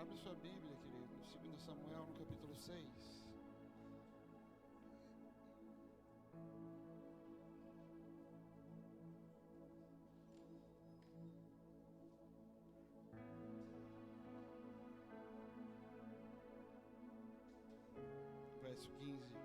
Abre sua Bíblia, querido, no 2 Samuel, no capítulo 6. Verso 15.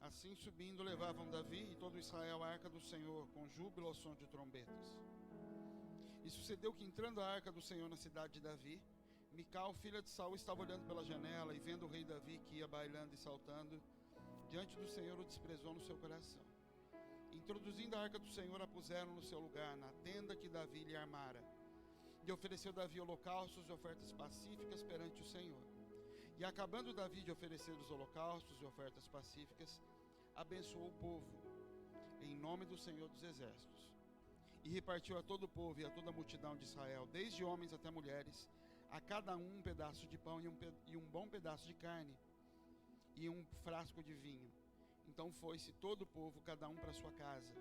Assim subindo levavam Davi e todo Israel a arca do Senhor, com júbilo ao som de trombetas. E sucedeu que, entrando a arca do Senhor na cidade de Davi, Mical, filha de Saul, estava olhando pela janela, e vendo o rei Davi que ia bailando e saltando diante do Senhor, o desprezou no seu coração. Introduzindo a arca do Senhor, a puseram no seu lugar, na tenda que Davi lhe armara. E ofereceu Davi holocaustos e ofertas pacíficas perante o Senhor. E acabando Davi de oferecer os holocaustos e ofertas pacíficas, abençoou o povo, em nome do Senhor dos Exércitos. E repartiu a todo o povo e a toda a multidão de Israel, desde homens até mulheres, a cada um pedaço de pão e um bom pedaço de carne, e um frasco de vinho. Então foi-se todo o povo, cada um para sua casa.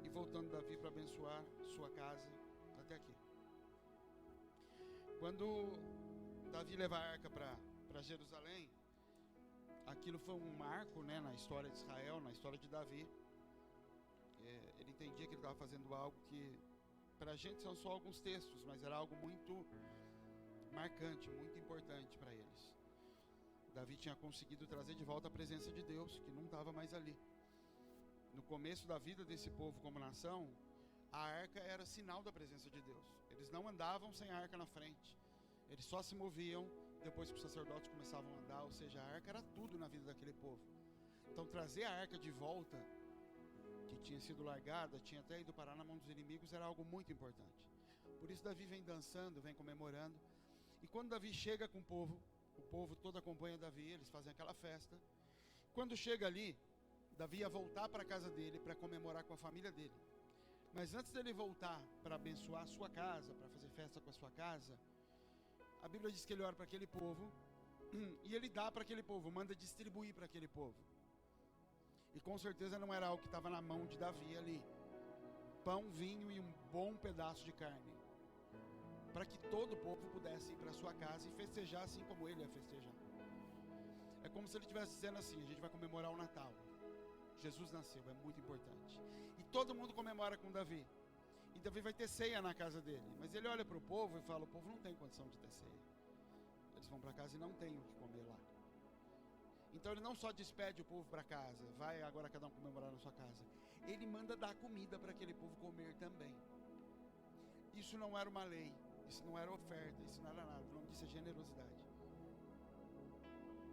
E voltando Davi para abençoar sua casa, até aqui. Quando Davi leva a arca para Jerusalém, aquilo foi um marco, né, na história de Israel, na história de Davi. Ele entendia que ele estava fazendo algo que, para a gente, são só alguns textos, mas era algo muito marcante, muito importante para eles. Davi tinha conseguido trazer de volta a presença de Deus, que não estava mais ali. No começo da vida desse povo como nação, a arca era sinal da presença de Deus. Eles não andavam sem a arca na frente. Eles só se moviam depois que os sacerdotes começavam a andar, ou seja, a arca era tudo na vida daquele povo. Então trazer a arca de volta, que tinha sido largada, tinha até ido parar na mão dos inimigos, era algo muito importante. Por isso Davi vem dançando, vem comemorando. E quando Davi chega com o povo todo acompanha Davi, eles fazem aquela festa. Quando chega ali, Davi ia voltar para a casa dele para comemorar com a família dele. Mas antes dele voltar para abençoar a sua casa, para fazer festa com a sua casa, a Bíblia diz que ele olha para aquele povo e ele dá para aquele povo, manda distribuir para aquele povo. E com certeza não era algo que estava na mão de Davi ali. Pão, vinho e um bom pedaço de carne, para que todo o povo pudesse ir para sua casa e festejar assim como ele ia festejar. É como se ele estivesse dizendo assim: a gente vai comemorar o Natal. Jesus nasceu, é muito importante. E todo mundo comemora com Davi. E Davi vai ter ceia na casa dele. Mas ele olha para o povo e fala: o povo não tem condição de ter ceia. Eles vão para casa e não tem o que comer lá. Então ele não só despede o povo para casa, vai agora cada um comemorar na sua casa. Ele manda dar comida para aquele povo comer também. Isso não era uma lei, isso não era oferta, isso não era nada. O nome disso é generosidade.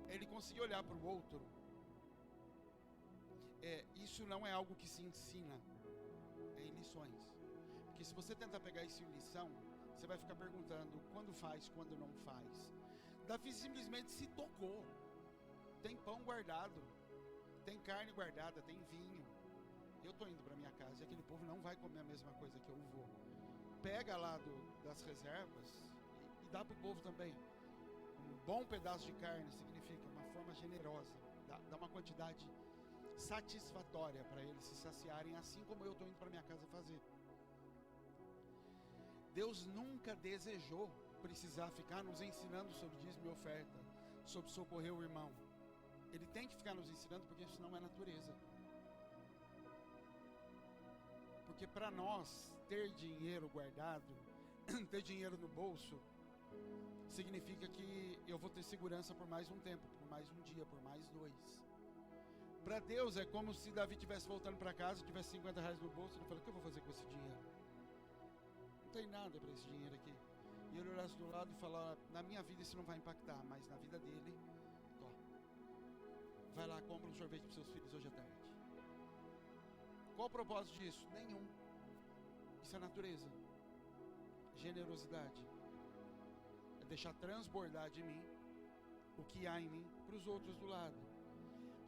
Ele conseguiu olhar para o outro. Isso não é algo que se ensina, é em lições. Porque se você tentar pegar isso em lição, você vai ficar perguntando quando faz, quando não faz. Davi simplesmente se tocou. Tem pão guardado, tem carne guardada, tem vinho. Eu estou indo para minha casa e aquele povo não vai comer a mesma coisa que eu vou. Pega lá das reservas e dá para o povo também. Um bom pedaço de carne significa uma forma generosa, dá uma quantidade satisfatória para eles se saciarem, assim como eu estou indo para minha casa fazer. Deus nunca desejou precisar ficar nos ensinando sobre dízimo e oferta, sobre socorrer o irmão. Ele tem que ficar nos ensinando porque isso não é natureza. Porque para nós ter dinheiro guardado, ter dinheiro no bolso, significa que eu vou ter segurança por mais um tempo, por mais um dia, por mais 2. Para Deus é como se Davi estivesse voltando para casa, tivesse 50 reais no bolso, ele falou: o que eu vou fazer com esse dinheiro? Não tem nada para esse dinheiro aqui. E ele olhasse do lado e falar: na minha vida isso não vai impactar, mas na vida dele, vai lá, compra um sorvete para seus filhos hoje à tarde. Qual o propósito disso? Nenhum. Isso é natureza. Generosidade é deixar transbordar de mim o que há em mim para os outros do lado.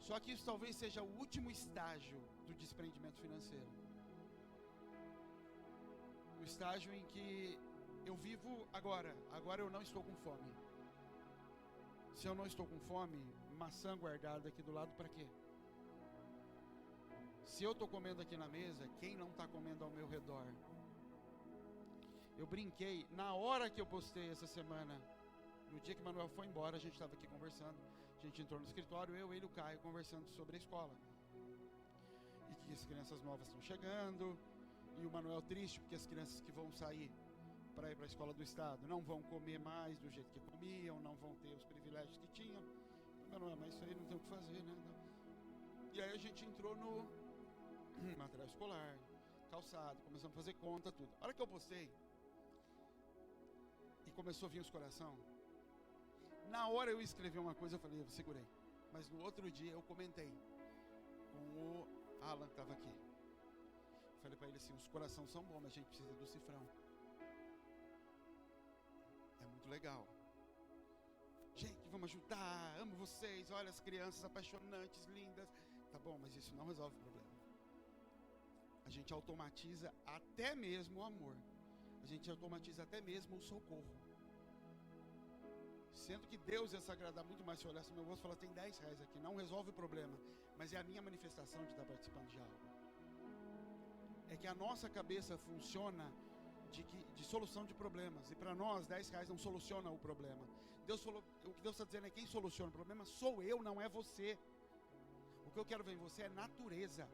Só que isso talvez seja o último estágio do desprendimento financeiro. O estágio em que eu vivo agora eu não estou com fome. Se eu não estou com fome, maçã guardada aqui do lado para quê? Se eu estou comendo aqui na mesa, quem não está comendo ao meu redor? Eu brinquei, na hora que eu postei essa semana, no dia que Manuel foi embora, a gente estava aqui conversando, a gente entrou no escritório, ele e o Caio conversando sobre a escola. E que as crianças novas estão chegando, e o Manuel triste porque as crianças que vão sair para ir para a escola do estado não vão comer mais do jeito que comiam, não vão ter os privilégios que tinham. Manuel, mas isso aí não tem o que fazer, né? E aí a gente entrou no material escolar, calçado, começamos a fazer conta, tudo. A hora que eu postei e começou a vir os coração, na hora eu escrevi uma coisa, eu falei, eu segurei. Mas no outro dia eu comentei com o Alan que estava aqui. Falei para ele assim, os corações são bons, mas a gente precisa do cifrão. É muito legal. Gente, vamos ajudar, amo vocês, olha as crianças apaixonantes, lindas. Tá bom, mas isso não resolve o problema. A gente automatiza até mesmo o amor. A gente automatiza até mesmo o socorro. Sendo que Deus ia se agradar muito mais se eu olhasse no meu rosto e falasse, tem 10 reais aqui, não resolve o problema, mas é a minha manifestação de estar participando de algo. É que a nossa cabeça funciona de solução de problemas, e para nós 10 reais não soluciona o problema. Deus falou, o que Deus está dizendo é quem soluciona o problema sou eu, não é você. O que eu quero ver em você é natureza.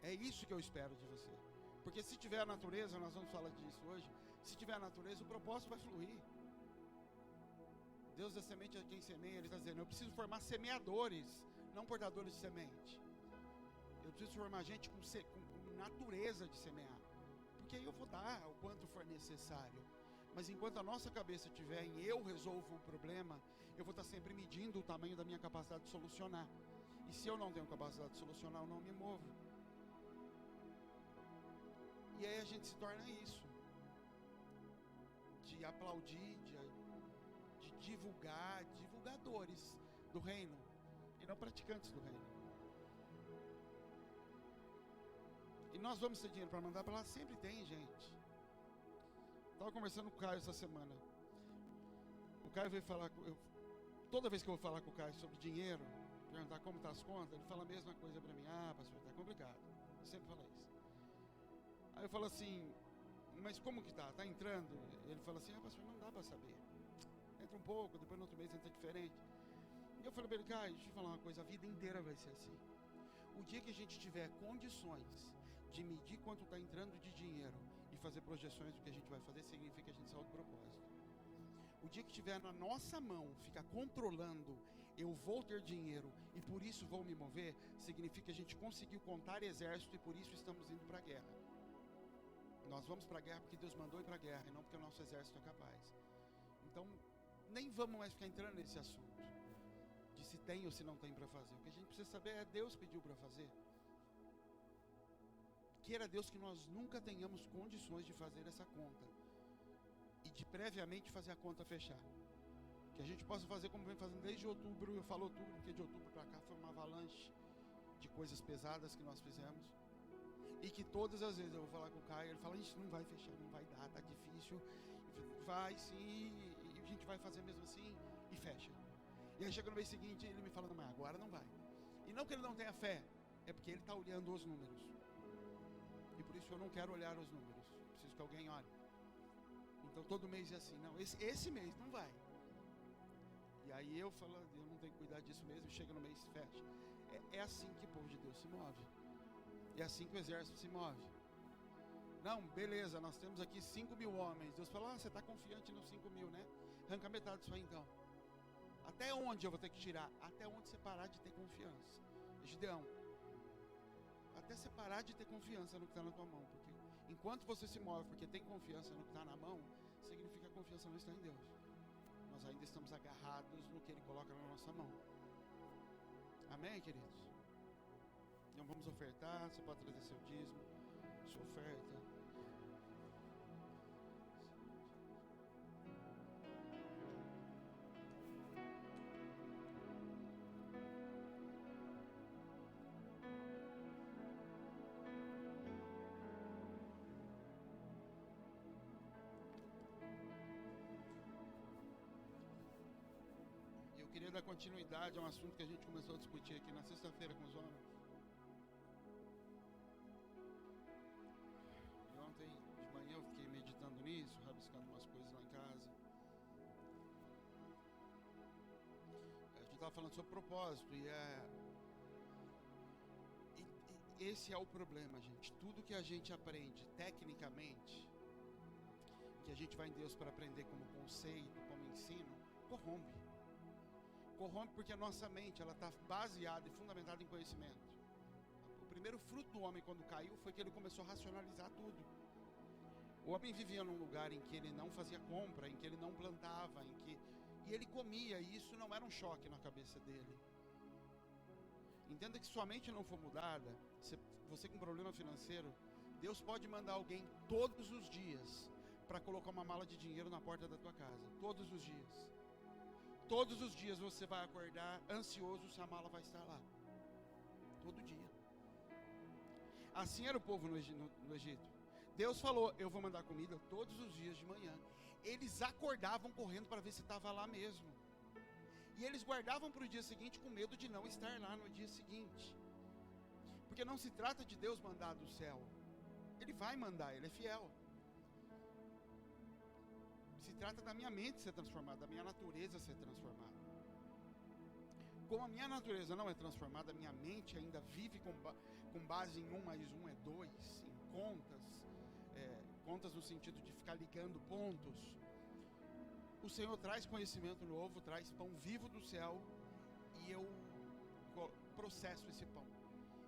É isso que eu espero de você. Porque se tiver a natureza, nós vamos falar disso hoje, se tiver a natureza, o propósito vai fluir. Deus da semente é quem semeia, Ele está dizendo, eu preciso formar semeadores, não portadores de semente. Eu preciso formar gente com natureza de semear. Porque aí eu vou dar o quanto for necessário. Mas enquanto a nossa cabeça estiver em eu resolvo o problema, eu vou estar sempre medindo o tamanho da minha capacidade de solucionar. E se eu não tenho capacidade de solucionar, eu não me movo. E aí a gente se torna isso. De aplaudir, de divulgar, divulgadores do reino. E não praticantes do reino. E nós vamos ter dinheiro para mandar para lá? Sempre tem, gente. Estava conversando com o Caio essa semana. O Caio veio falar, toda vez que eu vou falar com o Caio sobre dinheiro, perguntar como estão as contas, ele fala a mesma coisa para mim. Ah, pastor, está complicado. Eu sempre falo isso. Aí eu falo assim, mas como que tá? Tá entrando? Ele fala assim, pastor, não dá para saber. Entra um pouco, depois no outro mês entra diferente. E eu falei para ele, Caio, deixa eu falar uma coisa, a vida inteira vai ser assim. O dia que a gente tiver condições de medir quanto está entrando de dinheiro e fazer projeções do que a gente vai fazer, significa que a gente saiu do propósito. O dia que tiver na nossa mão, ficar controlando, eu vou ter dinheiro e por isso vou me mover, significa que a gente conseguiu contar exército e por isso estamos indo para a guerra. Nós vamos para a guerra porque Deus mandou ir para a guerra e não porque o nosso exército é capaz. Então, nem vamos mais ficar entrando nesse assunto de se tem ou se não tem para fazer. O que a gente precisa saber é Deus pediu para fazer. Queira Deus que nós nunca tenhamos condições de fazer essa conta e de previamente fazer a conta fechar. Que a gente possa fazer como vem fazendo desde outubro. Eu falo outubro porque de outubro para cá foi uma avalanche de coisas pesadas que nós fizemos. E que todas as vezes eu vou falar com o Caio, ele fala, isso não vai fechar, não vai dar, tá difícil. Vai sim, e a gente vai fazer mesmo assim, e fecha. E aí chega no mês seguinte, ele me fala, não, mas agora não vai. E não que ele não tenha fé, é porque ele está olhando os números. E por isso eu não quero olhar os números, preciso que alguém olhe. Então todo mês é assim, não, esse mês não vai. E aí eu falo, eu não tenho que cuidar disso mesmo, chega no mês, fecha. É assim que o povo de Deus se move. É assim que o exército se move. Não, beleza, nós temos aqui 5.000 homens. Deus fala, você está confiante nos 5.000, né? Arranca metade disso aí então. Até onde eu vou ter que tirar? Até onde você parar de ter confiança. Gideão, até você parar de ter confiança no que está na tua mão. Porque enquanto você se move porque tem confiança no que está na mão, significa que a confiança não está em Deus. Nós ainda estamos agarrados no que Ele coloca na nossa mão. Amém, queridos? Então vamos ofertar, você pode trazer seu dízimo, sua oferta. queria dar continuidade a um assunto que a gente começou a discutir aqui na sexta-feira com os homens. E ontem de manhã eu fiquei meditando nisso, rabiscando umas coisas lá em casa. A gente estava falando sobre propósito e esse é o problema, gente. Tudo que a gente aprende tecnicamente, que a gente vai em Deus para aprender como conceito, como ensino, corrompe. Corrompe porque a nossa mente está baseada e fundamentada em conhecimento. O primeiro fruto do homem quando caiu foi que ele começou a racionalizar tudo. O homem vivia num lugar em que ele não fazia compra, em que ele não plantava, e ele comia, e isso não era um choque na cabeça dele. Entenda que se sua mente não for mudada, você com problema financeiro, Deus pode mandar alguém todos os dias para colocar uma mala de dinheiro na porta da tua casa. Todos os dias. Todos os dias você vai acordar ansioso se a mala vai estar lá. Todo dia. Assim era o povo no Egito. Deus falou, eu vou mandar comida todos os dias de manhã. Eles acordavam correndo para ver se estava lá mesmo. E eles guardavam para o dia seguinte com medo de não estar lá no dia seguinte. Porque não se trata de Deus mandar do céu. Ele vai mandar, Ele é fiel. Se trata da minha mente ser transformada, da minha natureza ser transformada. Como a minha natureza não é transformada, a minha mente ainda vive com base em 1 mais 1 é 2, em contas no sentido de ficar ligando pontos. O Senhor traz conhecimento novo, traz pão vivo do céu, e eu processo esse pão.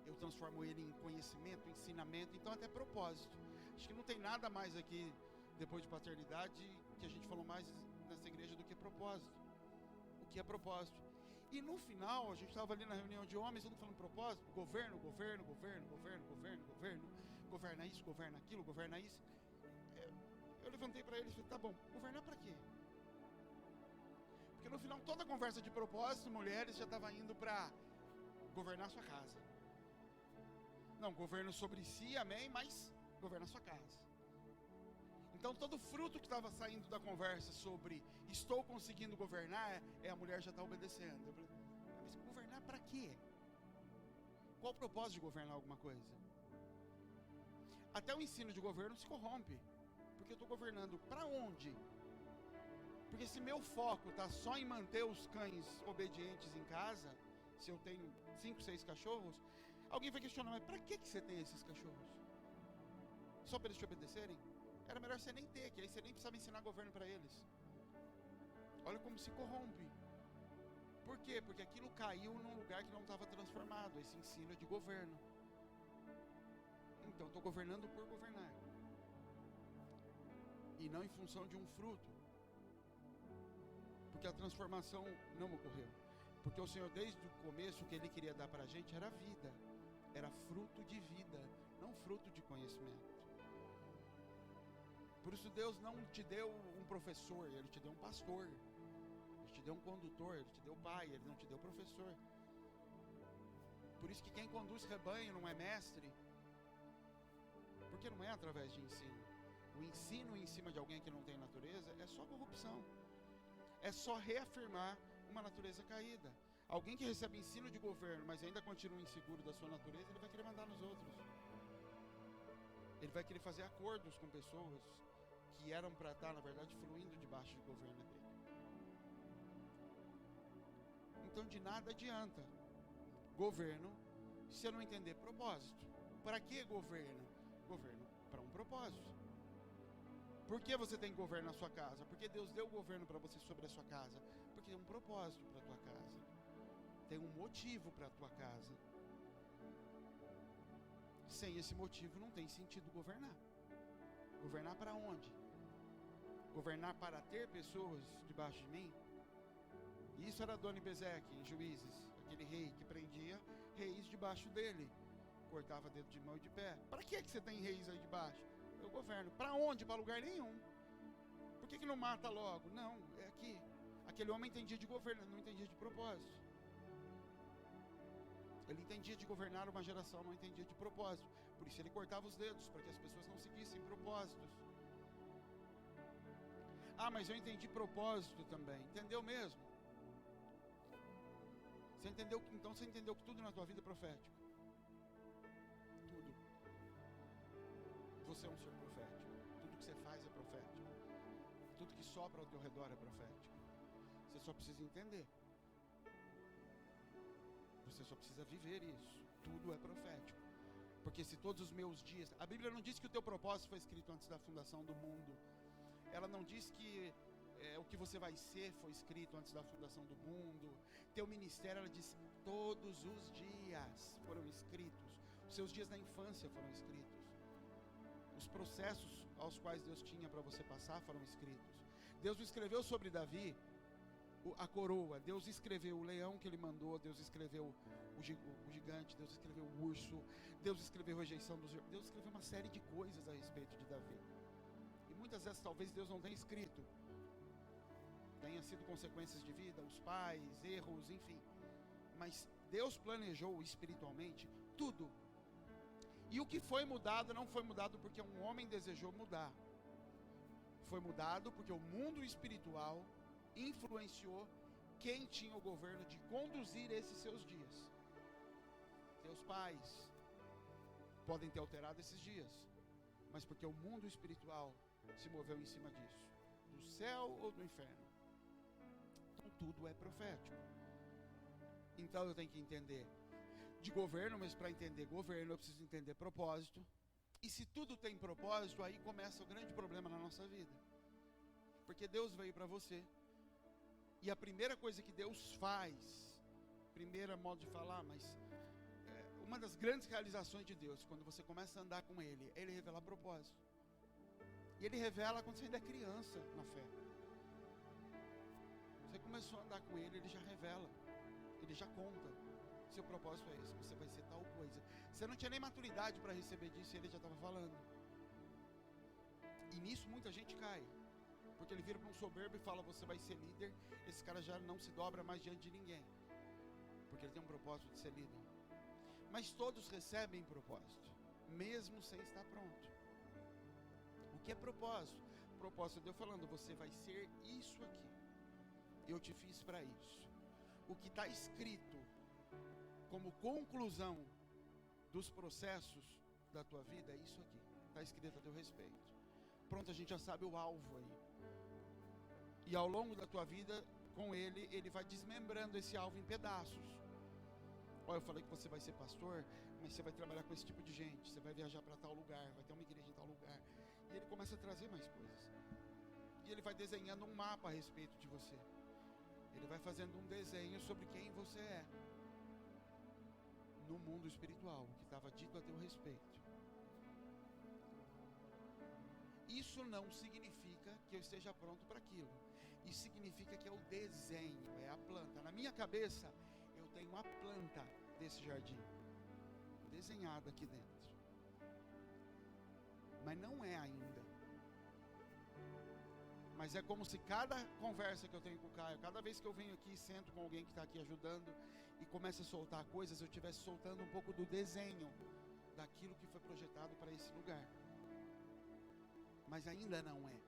Eu transformo ele em conhecimento, ensinamento, então até propósito. Acho que não tem nada mais aqui, depois de paternidade, que a gente falou mais nessa igreja do que propósito. O que é propósito? E no final, a gente estava ali na reunião de homens, todo mundo falando propósito, governo, governa isso, governa aquilo, governa isso. Eu levantei para eles e falei, tá bom, governar para quê? Porque no final, toda a conversa de propósito, mulheres já estava indo para governar a sua casa. Não, governo sobre si, amém, mas governa a sua casa. Então todo fruto que estava saindo da conversa sobre estou conseguindo governar, a mulher já está obedecendo. Eu falei, mas governar para quê? Qual o propósito de governar alguma coisa? Até o ensino de governo se corrompe. Porque eu estou governando para onde? Porque se meu foco está só em manter os cães obedientes em casa, se eu tenho 5, 6 cachorros, alguém vai questionar, mas para que você tem esses cachorros? Só para eles te obedecerem? Era melhor você nem ter, que aí você nem precisava ensinar governo para eles. Olha como se corrompe. Por quê? Porque aquilo caiu num lugar que não estava transformado, esse ensino de governo. Então, estou governando por governar. E não em função de um fruto. Porque a transformação não ocorreu. Porque o Senhor, desde o começo, o que Ele queria dar para a gente era vida. Era fruto de vida, não fruto de conhecimento. Por isso Deus não te deu um professor, Ele te deu um pastor. Ele te deu um condutor, Ele te deu pai, Ele não te deu professor. Por isso que quem conduz rebanho não é mestre. Porque não é através de ensino. O ensino em cima de alguém que não tem natureza é só corrupção. É só reafirmar uma natureza caída. Alguém que recebe ensino de governo, mas ainda continua inseguro da sua natureza, ele vai querer mandar nos outros. Ele vai querer fazer acordos com pessoas que eram para estar, na verdade, fluindo debaixo do governo dele. Então, de nada adianta governo se você não entender propósito. Para que governo? Governo para um propósito. Por que você tem governo na sua casa? Porque Deus deu governo para você sobre a sua casa. Porque tem um propósito para a tua casa. Tem um motivo para a tua casa. Sem esse motivo não tem sentido governar. Governar para onde? Governar para ter pessoas debaixo de mim? Isso era Adoni-Bezeque em Juízes. Aquele rei que prendia reis debaixo dele. Cortava dedo de mão e de pé. Para que você tem reis aí debaixo? Eu governo. Para onde? Para lugar nenhum. Por que não mata logo? Não, é aqui. Aquele homem entendia de governo, não entendia de propósito. Ele entendia de governar uma geração, não entendia de propósito. Por isso ele cortava os dedos, para que as pessoas não seguissem propósitos. Ah, mas eu entendi propósito também. Entendeu mesmo? Então você entendeu que tudo na tua vida é profético. Tudo. Você é um ser profético. Tudo que você faz é profético. Tudo que sopra ao teu redor é profético. Você só precisa entender. Você só precisa viver isso. Tudo é profético. Porque se todos os meus dias... A Bíblia não diz que o teu propósito foi escrito antes da fundação do mundo. Ela não diz que o que você vai ser foi escrito antes da fundação do mundo. Teu ministério, ela diz, todos os dias foram escritos. Os seus dias na infância foram escritos. Os processos aos quais Deus tinha para você passar foram escritos. Deus escreveu sobre Davi a coroa. Deus escreveu o leão que ele mandou. Deus escreveu o gigante. Deus escreveu o urso. Deus escreveu a rejeição dos... Deus escreveu uma série de coisas a respeito de Davi. E muitas vezes talvez Deus não tenha escrito. Tenha sido consequências de vida, os pais, erros, enfim. Mas Deus planejou espiritualmente tudo. E o que foi mudado não foi mudado porque um homem desejou mudar. Foi mudado porque o mundo espiritual influenciou quem tinha o governo de conduzir esses seus dias. Teus pais podem ter alterado esses dias, mas porque o mundo espiritual se moveu em cima disso, do céu ou do inferno. Então tudo é profético. Então eu tenho que entender de governo, mas para entender governo eu preciso entender propósito. E se tudo tem propósito, aí começa o grande problema na nossa vida. Porque Deus veio para você. E a primeira coisa que Deus faz, primeira modo de falar, mas uma das grandes realizações de Deus, quando você começa a andar com Ele, Ele revela propósito. E Ele revela quando você ainda é criança na fé. Você começou a andar com Ele, Ele já revela. Ele já conta. Seu propósito é esse, você vai ser tal coisa. Você não tinha nem maturidade para receber disso e Ele já estava falando. E nisso muita gente cai. Porque ele vira para um soberbo e fala, você vai ser líder. Esse cara já não se dobra mais diante de ninguém. Porque ele tem um propósito de ser líder. Mas todos recebem propósito, mesmo sem estar pronto. O que é propósito? Propósito é Deus falando, você vai ser isso aqui. Eu te fiz para isso. O que está escrito como conclusão dos processos da tua vida é isso aqui. Está escrito a teu respeito. Pronto, a gente já sabe o alvo aí. E ao longo da tua vida, com Ele, Ele vai desmembrando esse alvo em pedaços. Olha, eu falei que você vai ser pastor, mas você vai trabalhar com esse tipo de gente. Você vai viajar para tal lugar, vai ter uma igreja em tal lugar. E Ele começa a trazer mais coisas. E Ele vai desenhando um mapa a respeito de você. Ele vai fazendo um desenho sobre quem você é. No mundo espiritual, que estava dito a teu respeito. Isso não significa que eu esteja pronto para aquilo. Isso significa que é o desenho, é a planta. Na minha cabeça, eu tenho uma planta desse jardim, desenhada aqui dentro. Mas não é ainda. Mas é como se cada conversa que eu tenho com o Caio, cada vez que eu venho aqui e sento com alguém que está aqui ajudando e começa a soltar coisas, eu estivesse soltando um pouco do desenho daquilo que foi projetado para esse lugar. Mas ainda não é.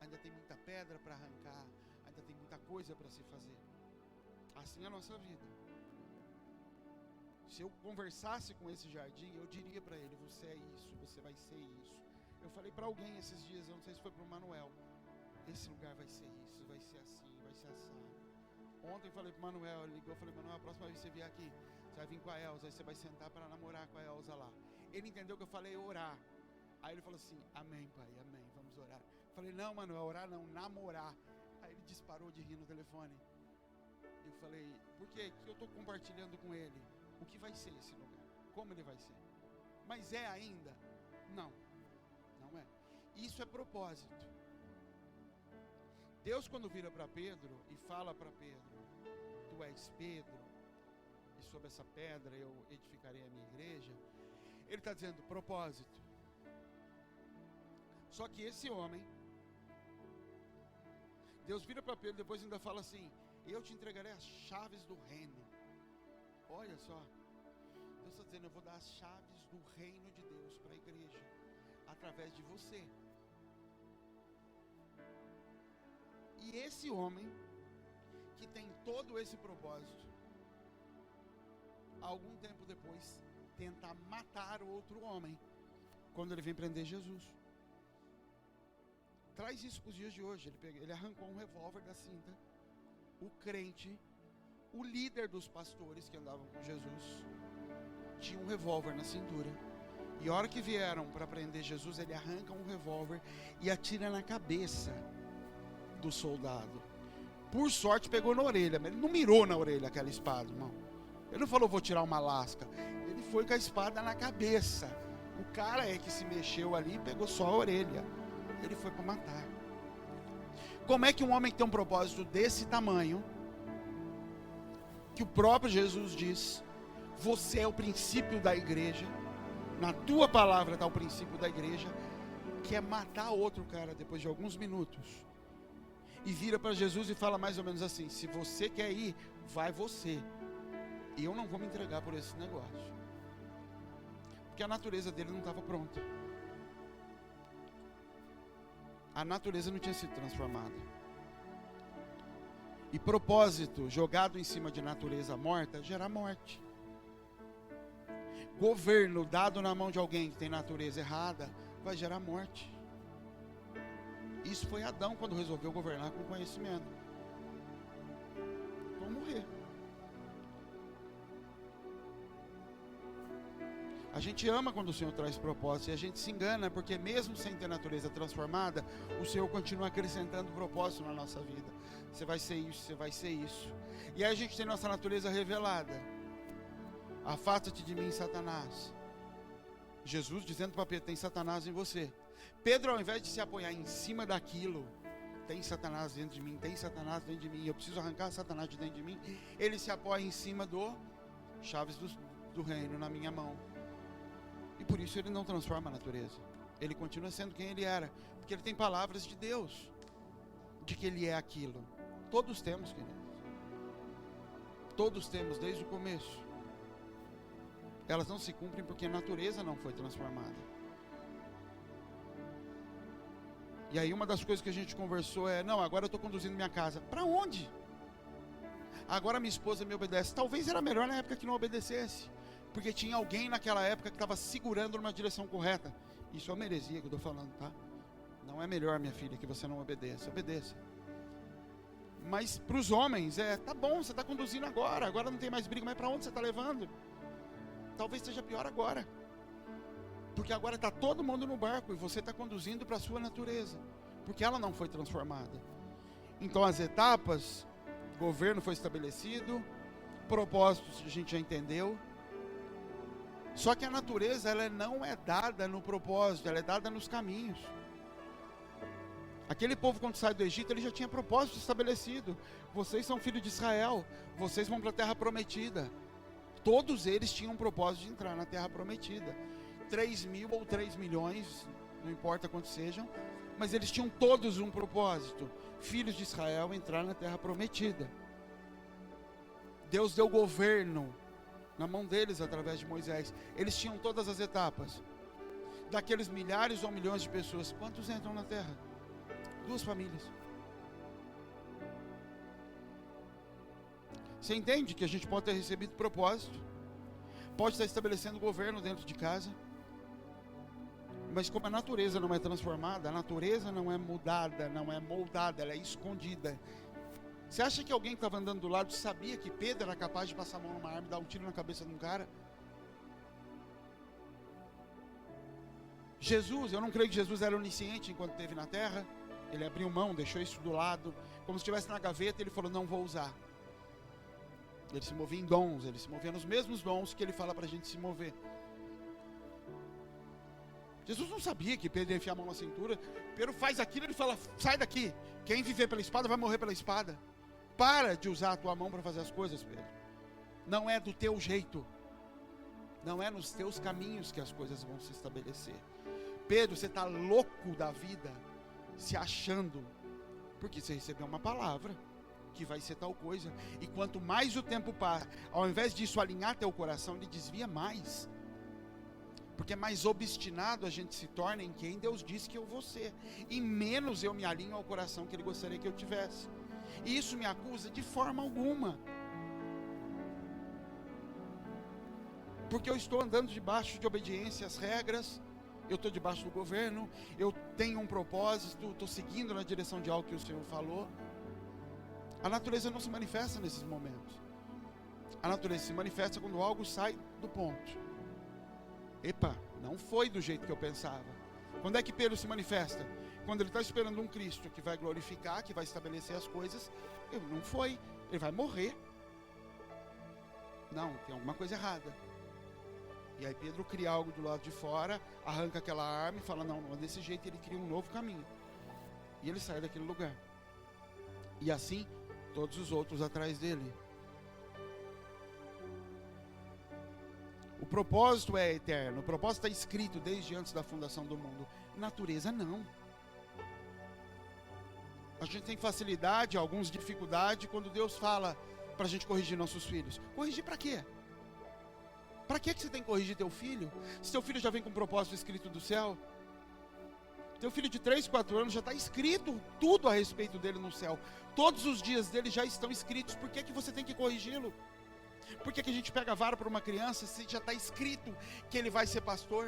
Ainda tem muita pedra para arrancar, ainda tem muita coisa para se fazer. Assim é a nossa vida. Se eu conversasse com esse jardim, eu diria para ele, você é isso, você vai ser isso. Eu falei para alguém esses dias, eu não sei se foi para o Manuel, esse lugar vai ser isso, vai ser assim, vai ser assado. Ontem eu falei para o Manuel, ele ligou, eu falei, Manuel, a próxima vez que você vier aqui, você vai vir com a Elza, aí você vai sentar para namorar com a Elza lá. Ele entendeu que eu falei orar. Aí ele falou assim, amém, pai, amém, vamos orar. Eu falei, não, Manuel, orar não, namorar. Aí ele disparou de rir no telefone. Eu falei, por quê? Que eu estou compartilhando com ele o que vai ser esse lugar, como ele vai ser. Mas é ainda? Não, não é. Isso é propósito. Deus, quando vira para Pedro e fala para Pedro, tu és Pedro, e sobre essa pedra eu edificarei a minha igreja, ele está dizendo propósito. Só que esse homem, Deus vira para Pedro, depois ainda fala assim, eu te entregarei as chaves do reino. Olha só, Deus está dizendo, eu vou dar as chaves do reino de Deus para a igreja, através de você. E esse homem, que tem todo esse propósito, algum tempo depois, tenta matar outro homem, quando ele vem prender Jesus. Traz isso para os dias de hoje. Ele arrancou um revólver da cinta. O crente, o líder dos pastores que andavam com Jesus, tinha um revólver na cintura. E a hora que vieram para prender Jesus, ele arranca um revólver e atira na cabeça do soldado. Por sorte pegou na orelha, mas ele não mirou na orelha aquela espada, irmão. Ele não falou, vou tirar uma lasca. Ele foi com a espada na cabeça. O cara é que se mexeu ali e pegou só a orelha. Ele foi para matar. Como é que um homem que tem um propósito desse tamanho, que o próprio Jesus diz, você é o princípio da igreja, na tua palavra está o princípio da igreja, quer matar outro cara depois de alguns minutos, e vira para Jesus e fala mais ou menos assim, se você quer ir, vai você, e eu não vou me entregar por esse negócio, porque a natureza dele não estava pronta. A natureza não tinha sido transformada. E propósito jogado em cima de natureza morta gera morte. Governo dado na mão de alguém que tem natureza errada vai gerar morte. Isso foi Adão quando resolveu governar com conhecimento. Vão morrer. A gente ama quando o Senhor traz propósito, e a gente se engana, porque mesmo sem ter natureza transformada, o Senhor continua acrescentando propósito na nossa vida. Você vai ser isso, você vai ser isso. E aí a gente tem nossa natureza revelada. Afasta-te de mim, Satanás. Jesus dizendo para Pedro, tem Satanás em você. Pedro, ao invés de se apoiar em cima daquilo, tem Satanás dentro de mim, tem Satanás dentro de mim, eu preciso arrancar Satanás de dentro de mim, ele se apoia em cima do chaves do reino na minha mão. E por isso ele não transforma a natureza. Ele continua sendo quem ele era. Porque ele tem palavras de Deus, de que ele é aquilo. Todos temos, queridos. Todos temos desde o começo. Elas não se cumprem porque a natureza não foi transformada. E aí uma das coisas que a gente conversou é, não, agora eu estou conduzindo minha casa. Para onde? Agora minha esposa me obedece. Talvez era melhor na época que não obedecesse. Porque tinha alguém naquela época que estava segurando numa direção correta. Isso é uma heresia que eu estou falando, tá? Não é melhor, minha filha, que você não obedeça. Obedeça. Mas para os homens, tá bom, você está conduzindo agora. Agora não tem mais briga, mas para onde você está levando? Talvez seja pior agora. Porque agora está todo mundo no barco e você está conduzindo para a sua natureza. Porque ela não foi transformada. Então as etapas, governo foi estabelecido, propósitos a gente já entendeu. Só que a natureza, ela não é dada no propósito, ela é dada nos caminhos. Aquele povo quando sai do Egito, ele já tinha propósito estabelecido. Vocês são filhos de Israel, vocês vão para a terra prometida. Todos eles tinham um propósito de entrar na terra prometida. 3.000 ou 3 milhões, não importa quantos sejam, mas eles tinham todos um propósito. Filhos de Israel entrar na terra prometida. Deus deu governo na mão deles através de Moisés. Eles tinham todas as etapas. Daqueles milhares ou milhões de pessoas, quantos entram na terra? 2 famílias. Você entende que a gente pode ter recebido propósito, pode estar estabelecendo governo dentro de casa, mas como a natureza não é transformada, a natureza não é mudada, não é moldada, ela é escondida. Você acha que alguém que estava andando do lado sabia que Pedro era capaz de passar a mão numa arma e dar um tiro na cabeça de um cara? Jesus, eu não creio que Jesus era onisciente enquanto esteve na terra. Ele abriu mão, deixou isso do lado, como se estivesse na gaveta. Ele falou, não vou usar. Ele se movia em dons, ele se movia nos mesmos dons que ele fala para a gente se mover. Jesus não sabia que Pedro ia enfiar a mão na cintura. Pedro faz aquilo, ele fala, sai daqui. Quem viver pela espada vai morrer pela espada. Para de usar a tua mão para fazer as coisas, Pedro. Não é do teu jeito. Não é nos teus caminhos que as coisas vão se estabelecer. Pedro, você está louco da vida, se achando, porque você recebeu uma palavra que vai ser tal coisa. E quanto mais o tempo passa, ao invés disso alinhar teu coração, ele desvia mais. Porque mais obstinado a gente se torna em quem Deus disse que eu vou ser. E menos eu me alinho ao coração que Ele gostaria que eu tivesse. E isso me acusa de forma alguma. porque eu estou andando debaixo de obediência às regras, eu estou debaixo do governo, eu tenho um propósito, estou seguindo na direção de algo que o Senhor falou. A natureza não se manifesta nesses momentos. A natureza se manifesta quando algo sai do ponto. Epa, não foi do jeito que eu pensava. Quando é que Pedro se manifesta? Quando ele está esperando um Cristo que vai glorificar, que vai estabelecer as coisas. Não foi, ele vai morrer. Não, tem alguma coisa errada. E aí Pedro cria algo do lado de fora, arranca aquela arma e fala, não é desse jeito. Ele cria um novo caminho. E ele sai daquele lugar. E assim, todos os outros atrás dele. O propósito é eterno, o propósito está escrito desde antes da fundação do mundo. Natureza não. A gente tem facilidade, alguns dificuldade, quando Deus fala para a gente corrigir nossos filhos. Corrigir para quê? Para que você tem que corrigir teu filho? Se teu filho já vem com um propósito escrito do céu. Teu filho de 3, 4 anos já está escrito tudo a respeito dele no céu. Todos os dias dele já estão escritos. Por que você tem que corrigi-lo? Por que a gente pega a vara para uma criança se já está escrito que ele vai ser pastor?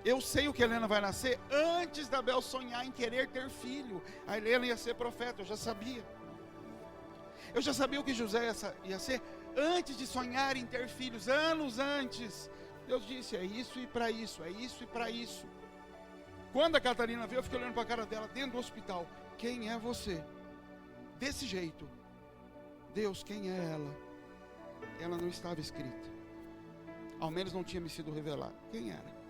Eu sei o que a Helena vai nascer antes da Bel sonhar em querer ter filho. A Helena ia ser profeta, eu já sabia. Eu já sabia o que José ia ser antes de sonhar em ter filhos, anos antes. Deus disse, é isso e para isso, é isso e para isso. Quando a Catarina veio, eu fiquei olhando para a cara dela dentro do hospital. Quem é você? Desse jeito. Deus, quem é ela? Ela não estava escrita. Ao menos não tinha me sido revelado. Quem era?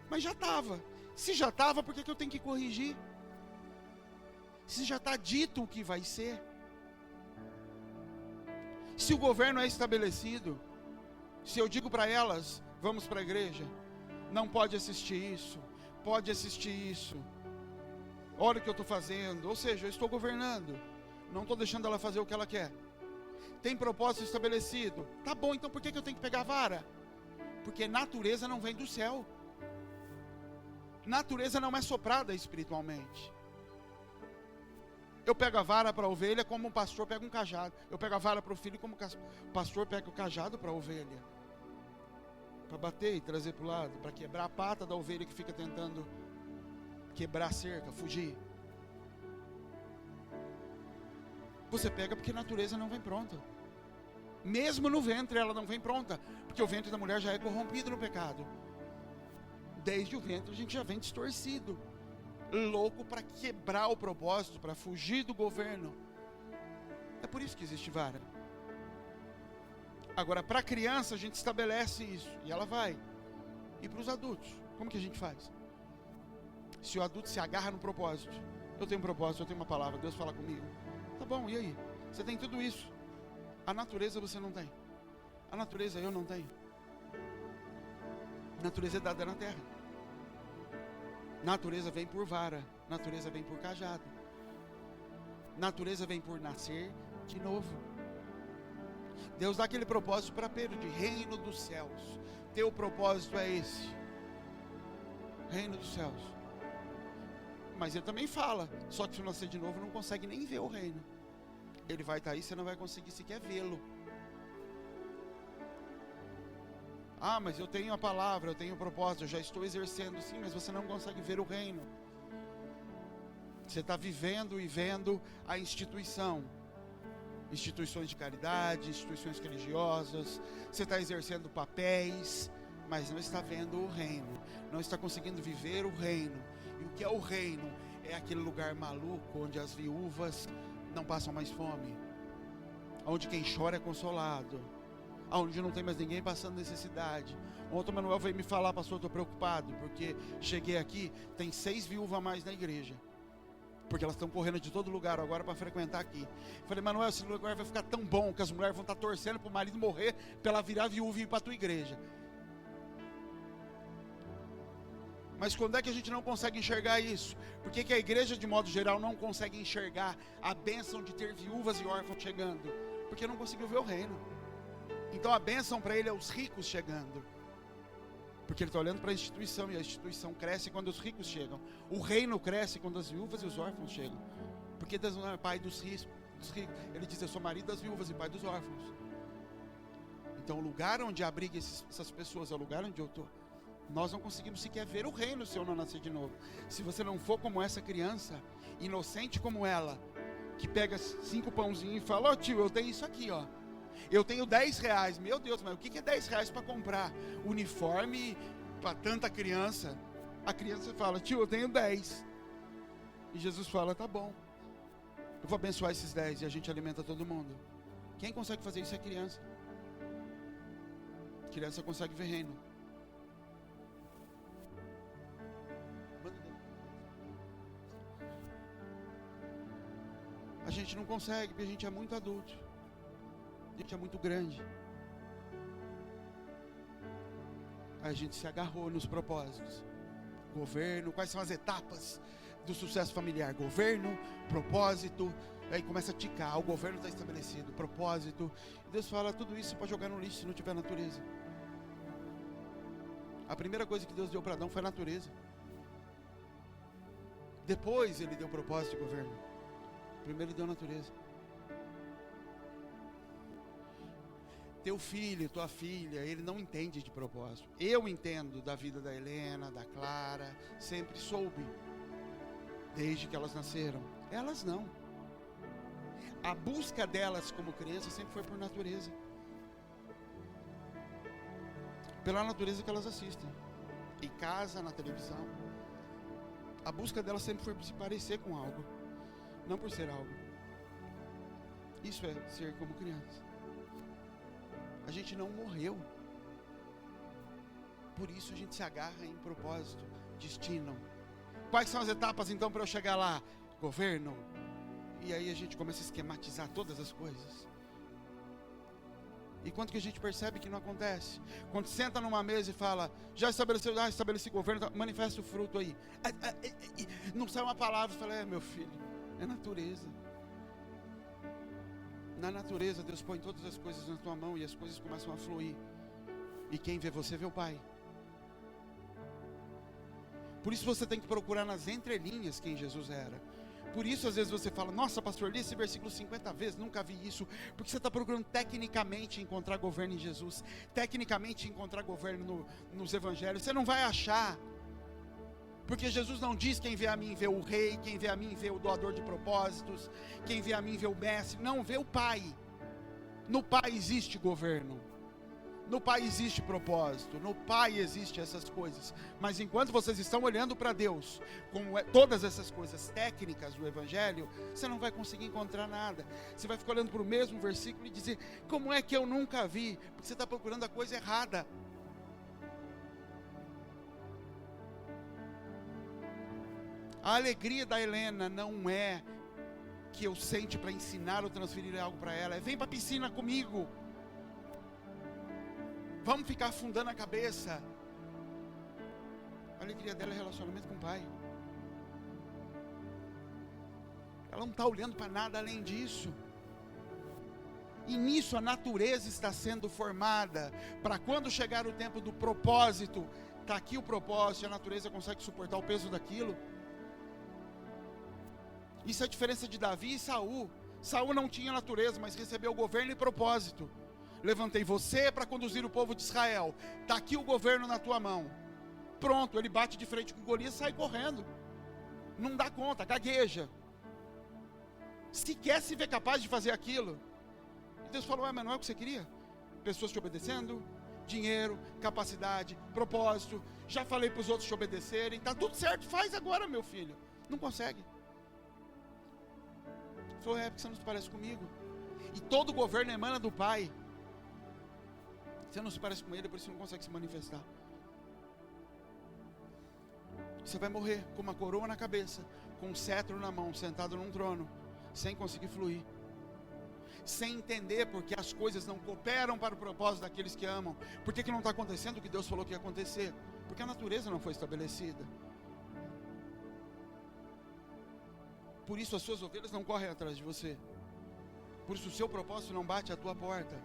Mas já estava. Se já estava, por que eu tenho que corrigir? Se já está dito o que vai ser. Se o governo é estabelecido. Se eu digo para elas, vamos para a igreja. Não pode assistir isso. Pode assistir isso. Olha o que eu estou fazendo. Ou seja, eu estou governando. Não estou deixando ela fazer o que ela quer. Tem propósito estabelecido. Tá bom, então por que eu tenho que pegar a vara? Porque natureza não vem do céu. Natureza não é soprada espiritualmente. Eu pego a vara para a ovelha como um pastor pega um cajado. Eu pego a vara para o filho como o pastor pega o cajado para a ovelha. Para bater e trazer para o lado. Para quebrar a pata da ovelha que fica tentando quebrar a cerca, fugir. Você pega porque a natureza não vem pronta. Mesmo no ventre ela não vem pronta. Porque o ventre da mulher já é corrompido no pecado. Desde o ventre a gente já vem distorcido. Louco para quebrar o propósito, para fugir do governo. É por isso que existe vara. Agora, para a criança a gente estabelece isso. E ela vai. E para os adultos, como que a gente faz? Se o adulto se agarra no propósito. Eu tenho um propósito, eu tenho uma palavra, Deus fala comigo. Tá bom, e aí? Você tem tudo isso. A natureza você não tem. A natureza eu não tenho. A natureza é dada na terra. Natureza vem por vara. Natureza vem por cajado. Natureza vem por nascer de novo. Deus dá aquele propósito para Pedro de reino dos céus. Teu propósito é esse. Reino dos céus. Mas ele também fala, só que se nascer de novo não consegue nem ver o reino. Ele vai estar aí, você não vai conseguir sequer vê-lo. Ah, mas eu tenho a palavra, eu tenho o propósito, eu já estou exercendo, sim, mas você não consegue ver o reino. Você está vivendo e vendo a instituição. Instituições de caridade, instituições religiosas. Você está exercendo papéis, mas não está vendo o reino. Não está conseguindo viver o reino. E o que é o reino? É aquele lugar maluco onde as viúvas não passam mais fome, onde quem chora é consolado, onde não tem mais ninguém passando necessidade. Ontem o Manuel veio me falar, pastor, estou preocupado, porque cheguei aqui, tem 6 viúvas a mais na igreja, porque elas estão correndo de todo lugar agora para frequentar aqui. Falei, Manuel, esse lugar vai ficar tão bom que as mulheres vão estar torcendo para o marido morrer, para ela virar viúva e ir para a tua igreja. Mas quando é que a gente não consegue enxergar isso? Por que a igreja, de modo geral, não consegue enxergar a bênção de ter viúvas e órfãos chegando? Porque não conseguiu ver o reino. Então a bênção para ele é os ricos chegando. Porque ele está olhando para a instituição, e a instituição cresce quando os ricos chegam. O reino cresce quando as viúvas e os órfãos chegam. Porque Deus não é pai dos ricos. Ele diz, eu sou marido das viúvas e pai dos órfãos. Então o lugar onde abriga essas pessoas é o lugar onde eu estou. Nós não conseguimos sequer ver o reino se eu não nascer de novo. Se você não for como essa criança, inocente como ela, que pega 5 pãozinhos e fala: ó tio, eu tenho isso aqui, ó. Eu tenho 10 reais. Meu Deus, mas o que é 10 reais para comprar uniforme para tanta criança? A criança fala: tio, eu tenho 10. E Jesus fala: tá bom, eu vou abençoar esses 10 e a gente alimenta todo mundo. Quem consegue fazer isso é criança. Criança consegue ver reino. A gente não consegue, porque a gente é muito adulto. A gente é muito grande. A gente se agarrou nos propósitos. Governo, quais são as etapas do sucesso familiar? Governo, propósito, aí começa a ticar, o governo está estabelecido, propósito. E Deus fala: tudo isso pode jogar no lixo se não tiver natureza. A primeira coisa que Deus deu para Adão foi a natureza. Depois ele deu propósito e governo. Primeiro ele deu natureza. Teu filho, tua filha, ele não entende de propósito. Eu entendo da vida da Helena, da Clara, sempre soube, desde que elas nasceram. Elas não. A busca delas como criança sempre foi por natureza. Pela natureza que elas assistem. Em casa, na televisão. A busca delas sempre foi por se parecer com algo, não por ser algo. Isso é ser como criança. A gente não morreu. Por isso a gente se agarra em propósito, destino. Quais são as etapas então para eu chegar lá? Governo. E aí a gente começa a esquematizar todas as coisas. E quanto que a gente percebe que não acontece? Quando senta numa mesa e fala: já estabeleceu, estabeleci governo, manifesta o fruto aí. Não sai uma palavra, fala: meu filho, é natureza. Na natureza Deus põe todas as coisas na tua mão e as coisas começam a fluir. E quem vê você vê o Pai. Por isso você tem que procurar nas entrelinhas quem Jesus era. Por isso às vezes você fala: nossa pastor, li esse versículo 50 vezes, nunca vi isso. Porque você está procurando tecnicamente encontrar governo em Jesus, tecnicamente encontrar governo nos evangelhos. Você não vai achar. Porque Jesus não diz: quem vê a mim vê o rei, quem vê a mim vê o doador de propósitos, quem vê a mim vê o mestre. Não, vê o Pai. No Pai existe governo, no Pai existe propósito, no Pai existe essas coisas. Mas enquanto vocês estão olhando para Deus, como todas essas coisas técnicas do Evangelho, você não vai conseguir encontrar nada. Você vai ficar olhando para o mesmo versículo e dizer: como é que eu nunca vi? Porque você está procurando a coisa errada. A alegria da Helena não é que eu sente para ensinar ou transferir algo para ela. É: vem para a piscina comigo. Vamos ficar afundando a cabeça. A alegria dela é relacionamento com o Pai. Ela não está olhando para nada além disso. E nisso a natureza está sendo formada. Para quando chegar o tempo do propósito, está aqui o propósito, e a natureza consegue suportar o peso daquilo. Isso é a diferença de Davi e Saul. Saul não tinha natureza, mas recebeu governo e propósito. Levantei você para conduzir o povo de Israel. Está aqui o governo na tua mão. Pronto, ele bate de frente com Golias e sai correndo. Não dá conta, gagueja. Sequer se vê capaz de fazer aquilo. E Deus falou: mas não é o que você queria? Pessoas te obedecendo, dinheiro, capacidade, propósito. Já falei para os outros te obedecerem. Está tudo certo, faz agora, meu filho. Não consegue. Falou: é porque você não se parece comigo. E todo governo emana do Pai. Você não se parece com Ele, por isso não consegue se manifestar. Você vai morrer com uma coroa na cabeça, com um cetro na mão, sentado num trono, sem conseguir fluir, sem entender porque as coisas não cooperam para o propósito daqueles que amam. Por que não está acontecendo o que Deus falou que ia acontecer? Porque a natureza não foi estabelecida. Por isso as suas ovelhas não correm atrás de você. Por isso o seu propósito não bate à tua porta.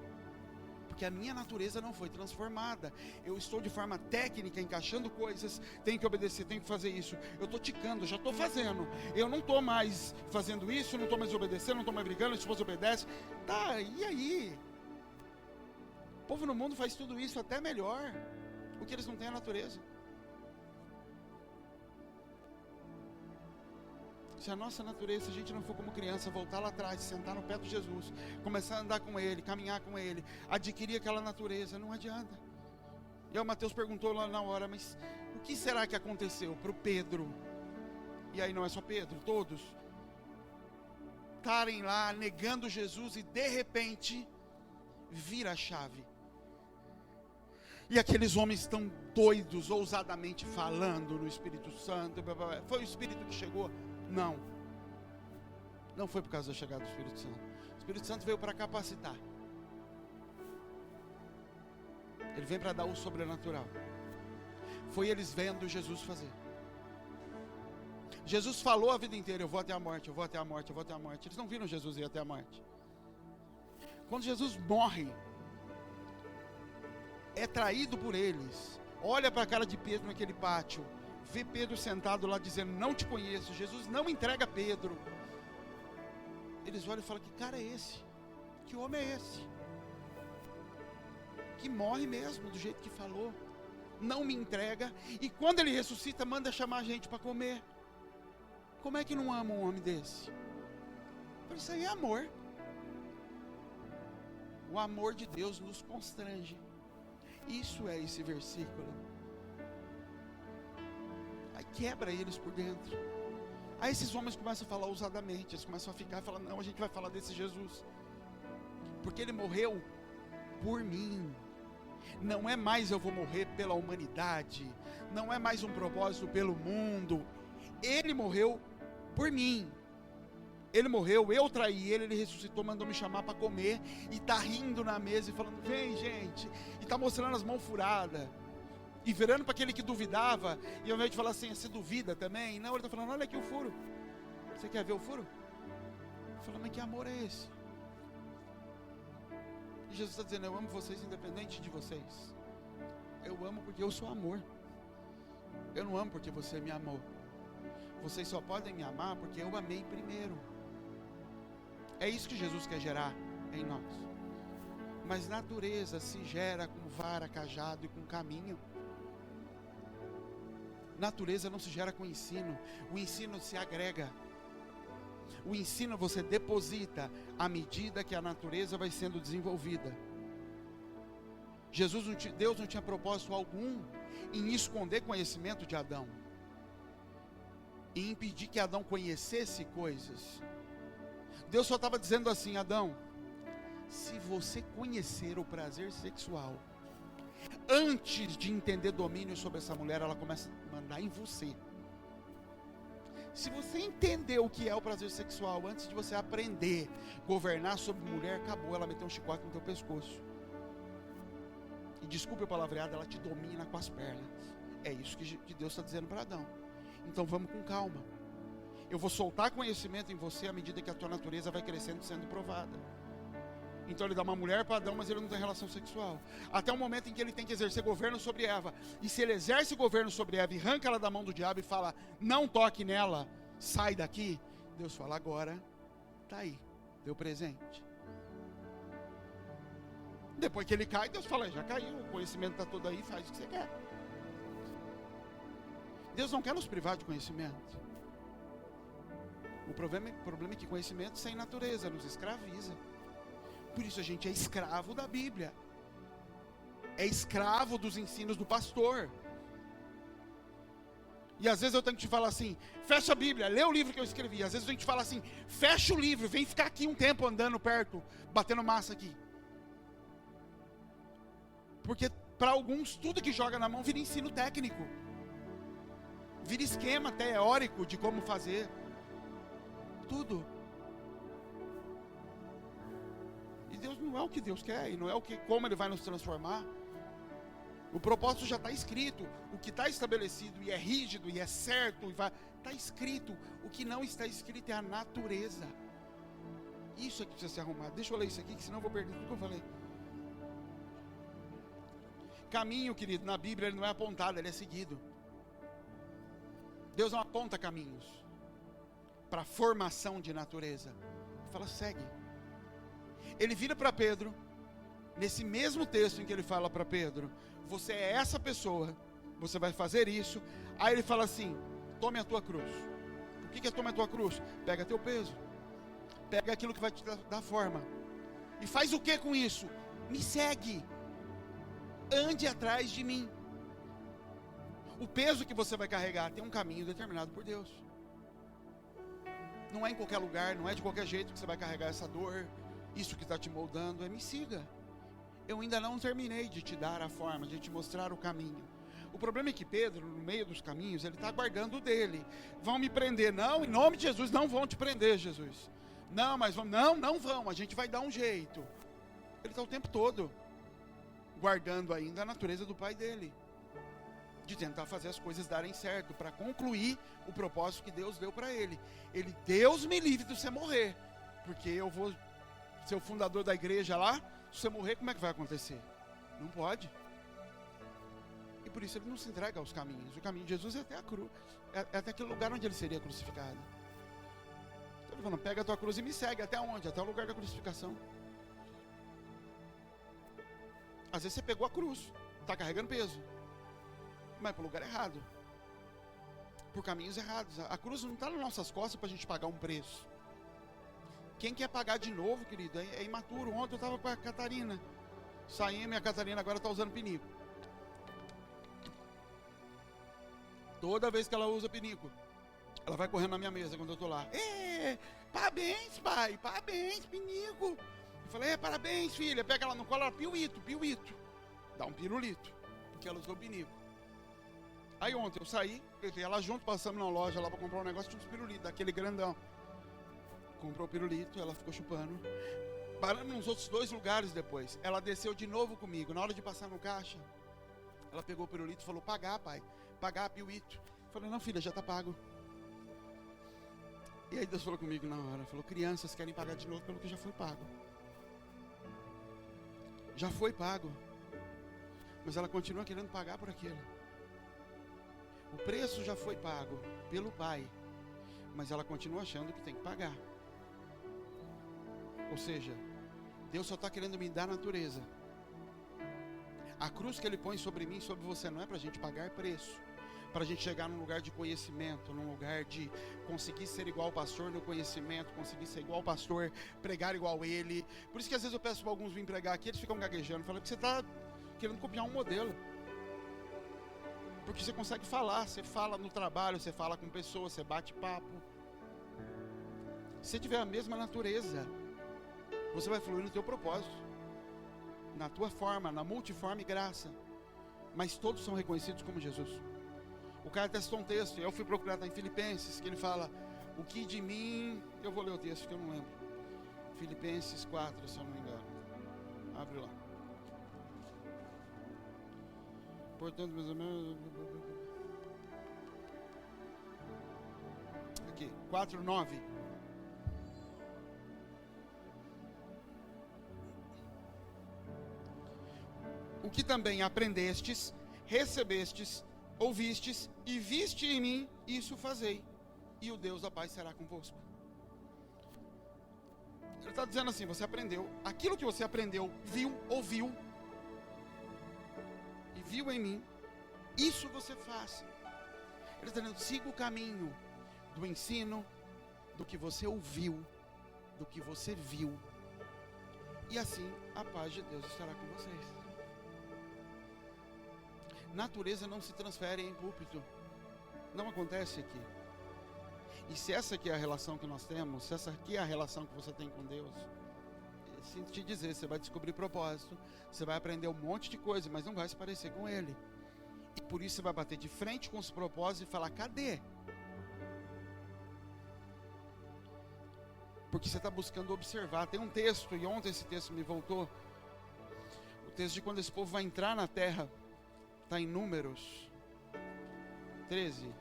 Porque a minha natureza não foi transformada. Eu estou de forma técnica encaixando coisas. Tenho que obedecer, tenho que fazer isso. Eu estou ticando, já estou fazendo. Eu não estou mais fazendo isso, não estou mais obedecendo, não estou mais brigando. A esposa obedece. Tá, e aí? O povo no mundo faz tudo isso até melhor, porque eles não têm a natureza. Se a nossa natureza, se a gente não for como criança, voltar lá atrás, sentar no pé de Jesus, começar a andar com Ele, caminhar com Ele, adquirir aquela natureza, não adianta. E aí o Mateus perguntou lá na hora, mas o que será que aconteceu para o Pedro? E aí não é só Pedro, todos estarem lá negando Jesus e de repente vira a chave. E aqueles homens estão doidos, ousadamente falando no Espírito Santo. Foi o Espírito que chegou? Não. Não foi por causa da chegada do Espírito Santo. O Espírito Santo veio para capacitar. Ele vem para dar o sobrenatural. Foi eles vendo Jesus fazer. Jesus falou a vida inteira: eu vou até a morte, eu vou até a morte, eu vou até a morte. Eles não viram Jesus ir até a morte. Quando Jesus morre, é traído por eles, olha para a cara de Pedro naquele pátio, vê Pedro sentado lá dizendo: não te conheço. Jesus não entrega Pedro. Eles olham e falam: que cara é esse? Que homem é esse? Que morre mesmo do jeito que falou, não me entrega, e quando ele ressuscita manda chamar a gente para comer. Como é que não ama um homem desse? Por isso aí é amor. O amor de Deus nos constrange. Isso é esse versículo. Aí quebra eles por dentro. Aí esses homens começam a falar ousadamente. Eles começam a ficar e falar: não, a gente vai falar desse Jesus, porque ele morreu por mim. Não é mais eu vou morrer pela humanidade. Não é mais um propósito pelo mundo. Ele morreu por mim. Ele morreu, eu traí ele, ele ressuscitou, mandou me chamar para comer. E está rindo na mesa e falando: vem gente. E está mostrando as mãos furadas. E virando para aquele que duvidava. E ao invés de falar assim: você duvida também? Não, ele está falando: olha aqui o furo. Você quer ver o furo? Ele falou: mas que amor é esse? E Jesus está dizendo: eu amo vocês independente de vocês. Eu amo porque eu sou amor. Eu não amo porque você me amou. Vocês só podem me amar porque eu amei primeiro. É isso que Jesus quer gerar em nós. Mas natureza se gera com vara, cajado e com caminho. Natureza não se gera com ensino. O ensino se agrega. O ensino você deposita à medida que a natureza vai sendo desenvolvida. Deus não tinha propósito algum em esconder conhecimento de Adão, e impedir que Adão conhecesse coisas. Deus só estava dizendo assim: Adão, se você conhecer o prazer sexual, antes de entender domínio sobre essa mulher, ela começa a mandar em você. Se você entender o que é o prazer sexual, antes de você aprender a governar sobre mulher, acabou, ela meteu um chicote no teu pescoço. E desculpe a palavreada, ela te domina com as pernas. É isso que Deus está dizendo para Adão. Então vamos com calma. Eu vou soltar conhecimento em você à medida que a tua natureza vai crescendo e sendo provada. Então ele dá uma mulher para Adão, mas ele não tem relação sexual. Até o momento em que ele tem que exercer governo sobre Eva. E se ele exerce governo sobre Eva e arranca ela da mão do diabo e fala: não toque nela, sai daqui. Deus fala: agora está aí, deu presente. Depois que ele cai, Deus fala: já caiu, o conhecimento está todo aí, faz o que você quer. Deus não quer nos privar de conhecimento. O problema é que conhecimento sem natureza nos escraviza. Por isso a gente é escravo da Bíblia. É escravo dos ensinos do pastor. E às vezes eu tenho que te falar assim: fecha a Bíblia, lê o livro que eu escrevi. Às vezes eu tenho que te falar assim: fecha o livro, vem ficar aqui um tempo andando perto, batendo massa aqui. Porque para alguns tudo que joga na mão vira ensino técnico. Vira esquema teórico de como fazer. Tudo. E Deus não é o que Deus quer, e não é como Ele vai nos transformar. O propósito já está escrito. O que está estabelecido e é rígido e é certo está escrito. O que não está escrito é a natureza. Isso é que precisa ser arrumado. Deixa eu ler isso aqui, que senão eu vou perder tudo que eu falei. Caminho, querido, na Bíblia ele não é apontado, ele é seguido. Deus não aponta caminhos para formação de natureza. Ele fala: segue. Ele vira para Pedro nesse mesmo texto em que ele fala para Pedro, você é essa pessoa, você vai fazer isso. Aí ele fala assim, tome a tua cruz. O que é tome a tua cruz? Pega teu peso, pega aquilo que vai te dar forma, e faz o que com isso? Me segue, ande atrás de mim. O peso que você vai carregar tem um caminho determinado por Deus. Não é em qualquer lugar, não é de qualquer jeito que você vai carregar essa dor. Isso que está te moldando é me siga. Eu ainda não terminei de te dar a forma, de te mostrar o caminho. O problema é que Pedro, no meio dos caminhos, ele está guardando o dele. Vão me prender? Não, em nome de Jesus, não vão te prender, Jesus. Não, mas vamos, não vão, a gente vai dar um jeito. Ele está o tempo todo guardando ainda a natureza do pai dele, de tentar fazer as coisas darem certo, para concluir o propósito que Deus deu para ele. Deus me livre de você morrer, porque eu vou ser o fundador da igreja lá. Se você morrer, como é que vai acontecer? Não pode. E por isso ele não se entrega aos caminhos. O caminho de Jesus é até a cruz, é até aquele lugar onde ele seria crucificado. Então ele falando, pega a tua cruz e me segue. Até onde? Até o lugar da crucificação. Às vezes você pegou a cruz, está carregando peso, mas para o lugar errado, por caminhos errados. A cruz não está nas nossas costas para a gente pagar um preço. Quem quer pagar de novo, querido, é imaturo. Ontem eu estava com a Catarina, saímos, minha Catarina agora está usando pinico. Toda vez que ela usa pinico, ela vai correndo na minha mesa quando eu estou lá. Parabéns, pai, parabéns, pinico. Eu falei, parabéns, filha. Pega ela no colo, ela, piuíto. Dá um pirulito, porque ela usou pinico. Aí ontem eu saí, levei ela junto, passamos na loja lá para comprar um negócio, tinha uns pirulitos, daquele grandão. Comprou o pirulito, ela ficou chupando. Paramos nos outros 2 lugares depois. Ela desceu de novo comigo. Na hora de passar no caixa, ela pegou o pirulito e falou, pagar, pai. Pagar, piuíto. Eu falei, não, filha, já está pago. E aí Deus falou comigo na hora. Falou, crianças querem pagar de novo pelo que já foi pago. Já foi pago. Mas ela continua querendo pagar por aquilo. O preço já foi pago pelo pai. Mas ela continua achando que tem que pagar. Ou seja, Deus só está querendo me dar natureza. A cruz que Ele põe sobre mim e sobre você não é para a gente pagar preço, para a gente chegar num lugar de conhecimento, num lugar de conseguir ser igual ao pastor no conhecimento, conseguir ser igual ao pastor, pregar igual a ele. Por isso que às vezes eu peço para alguns virem pregar aqui, eles ficam gaguejando, falando que você está querendo copiar um modelo. Porque você consegue falar, você fala no trabalho, você fala com pessoas, você bate papo. Se tiver a mesma natureza, você vai fluir no teu propósito, na tua forma, na multiforme graça. Mas todos são reconhecidos como Jesus. O cara testou um texto, eu fui procurar, está em Filipenses, que ele fala, o que de mim, eu vou ler o texto que eu não lembro. Filipenses 4, se eu não me engano. Abre lá. Portanto, meus amigos, aqui, 4:9. O que também aprendestes, recebestes, ouvistes e viste em mim, isso fazei, e o Deus da paz será convosco. Ele está dizendo assim, você aprendeu, aquilo que você aprendeu, viu, ouviu, e viu em mim, isso você faz. Ele está dizendo, siga o caminho do ensino, do que você ouviu, do que você viu, e assim a paz de Deus estará com vocês. Natureza não se transfere em púlpito, não acontece aqui. E se essa aqui é a relação que nós temos, se essa aqui é a relação que você tem com Deus, sinto te dizer, você vai descobrir propósito, você vai aprender um monte de coisa, mas não vai se parecer com Ele. E por isso você vai bater de frente com os propósitos e falar, cadê? Porque você está buscando observar. Tem um texto, e ontem esse texto me voltou, o texto de quando esse povo vai entrar na terra. Está em Números 13.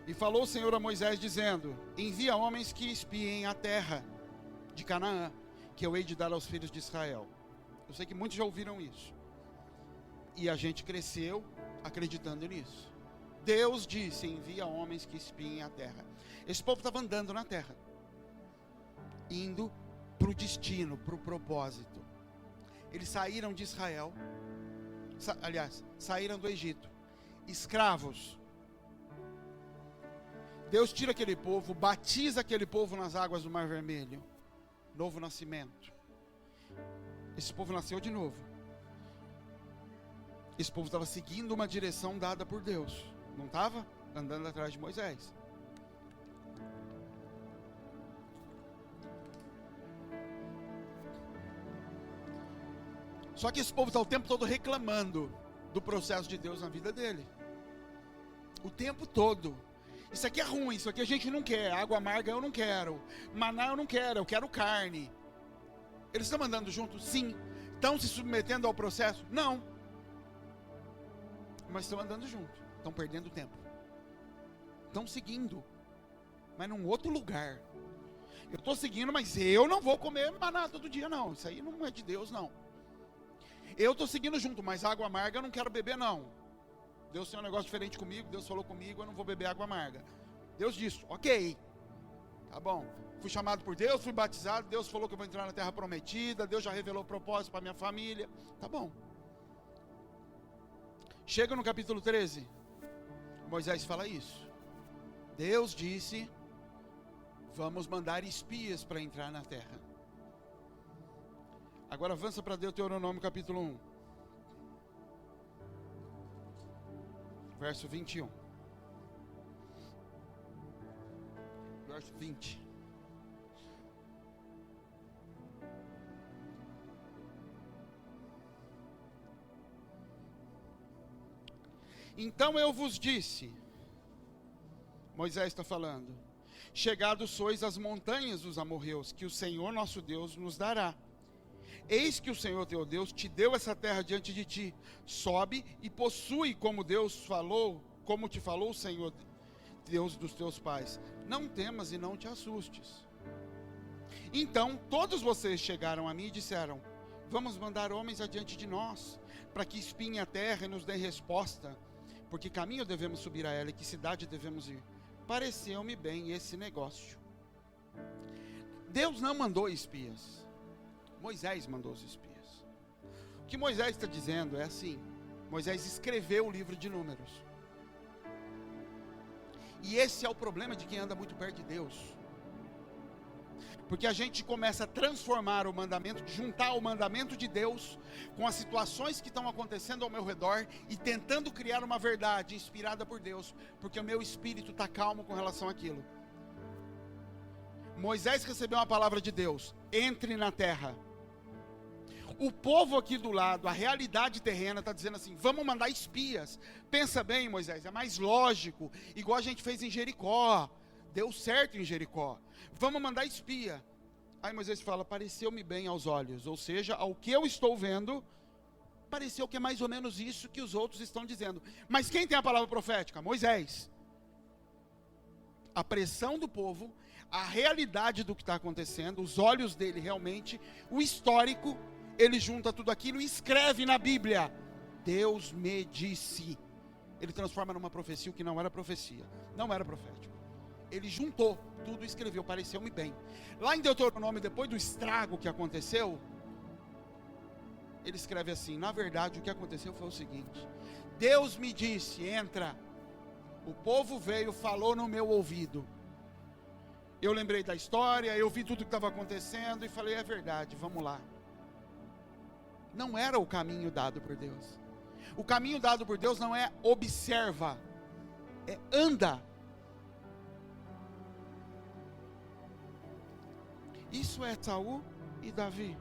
E falou o Senhor a Moisés, dizendo, envia homens que espiem a terra de Canaã, que eu hei de dar aos filhos de Israel. Eu sei que muitos já ouviram isso. E a gente cresceu acreditando nisso. Deus disse: envia homens que espiem a terra. Esse povo estava andando na terra, indo para o destino, para o propósito. Eles saíram de Israel, saíram do Egito, escravos. Deus tira aquele povo, batiza aquele povo nas águas do Mar Vermelho, novo nascimento. Esse povo nasceu de novo. Esse povo estava seguindo uma direção dada por Deus, não estava? Andando atrás de Moisés. Só que esse povo está o tempo todo reclamando do processo de Deus na vida dele. O tempo todo. Isso aqui é ruim, isso aqui a gente não quer. Água amarga eu não quero. Maná eu não quero, eu quero carne. Eles estão andando juntos? Sim. Estão se submetendo ao processo? Não. Mas estão andando juntos. Estão perdendo tempo. Estão seguindo. Mas num outro lugar. Eu estou seguindo, mas eu não vou comer maná todo dia não. Isso aí não é de Deus não. Eu estou seguindo junto, mas água amarga eu não quero beber não. Deus tem um negócio diferente comigo, Deus falou comigo, eu não vou beber água amarga. Deus disse, ok, tá bom. Fui chamado por Deus, fui batizado, Deus falou que eu vou entrar na terra prometida, Deus já revelou o propósito para minha família, tá bom. Chega no capítulo 13, Moisés fala isso. Deus disse, vamos mandar espias para entrar na terra. Agora avança para Deuteronômio capítulo 1. Verso 21. Verso 20. Então eu vos disse, Moisés está falando, chegados sois às montanhas dos amorreus, que o Senhor nosso Deus nos dará. Eis que o Senhor teu Deus te deu essa terra diante de ti. Sobe e possui como Deus falou, como te falou o Senhor Deus dos teus pais. Não temas e não te assustes. Então todos vocês chegaram a mim e disseram, vamos mandar homens adiante de nós, para que espiem a terra e nos dêem resposta, porque caminho devemos subir a ela e que cidade devemos ir. Pareceu-me bem esse negócio. Deus não mandou espias. Moisés mandou os espias. O que Moisés está dizendo é assim, Moisés escreveu o livro de Números. E esse é o problema de quem anda muito perto de Deus. Porque a gente começa a transformar o mandamento, juntar o mandamento de Deus com as situações que estão acontecendo ao meu redor e tentando criar uma verdade inspirada por Deus, porque o meu espírito está calmo com relação àquilo. Moisés recebeu uma palavra de Deus, entre na terra. O povo aqui do lado, a realidade terrena está dizendo assim, vamos mandar espias. Pensa bem, Moisés, é mais lógico, igual a gente fez em Jericó, deu certo em Jericó. Vamos mandar espia. Aí Moisés fala, pareceu-me bem aos olhos, ou seja, ao que eu estou vendo, pareceu que é mais ou menos isso que os outros estão dizendo. Mas quem tem a palavra profética? Moisés. A pressão do povo, a realidade do que está acontecendo, os olhos dele realmente, o histórico, ele junta tudo aquilo e escreve na Bíblia, Deus me disse. Ele transforma numa profecia o que não era profecia, não era profético. Ele juntou tudo e escreveu, pareceu-me bem. Lá em Deuteronômio, depois do estrago que aconteceu, ele escreve assim, na verdade o que aconteceu foi o seguinte, Deus me disse, entra. O povo veio, falou no meu ouvido. Eu lembrei da história, eu vi tudo que estava acontecendo e falei, é verdade, vamos lá. Não era o caminho dado por Deus. O caminho dado por Deus não é observa, é anda. Isso é Saul e Davi.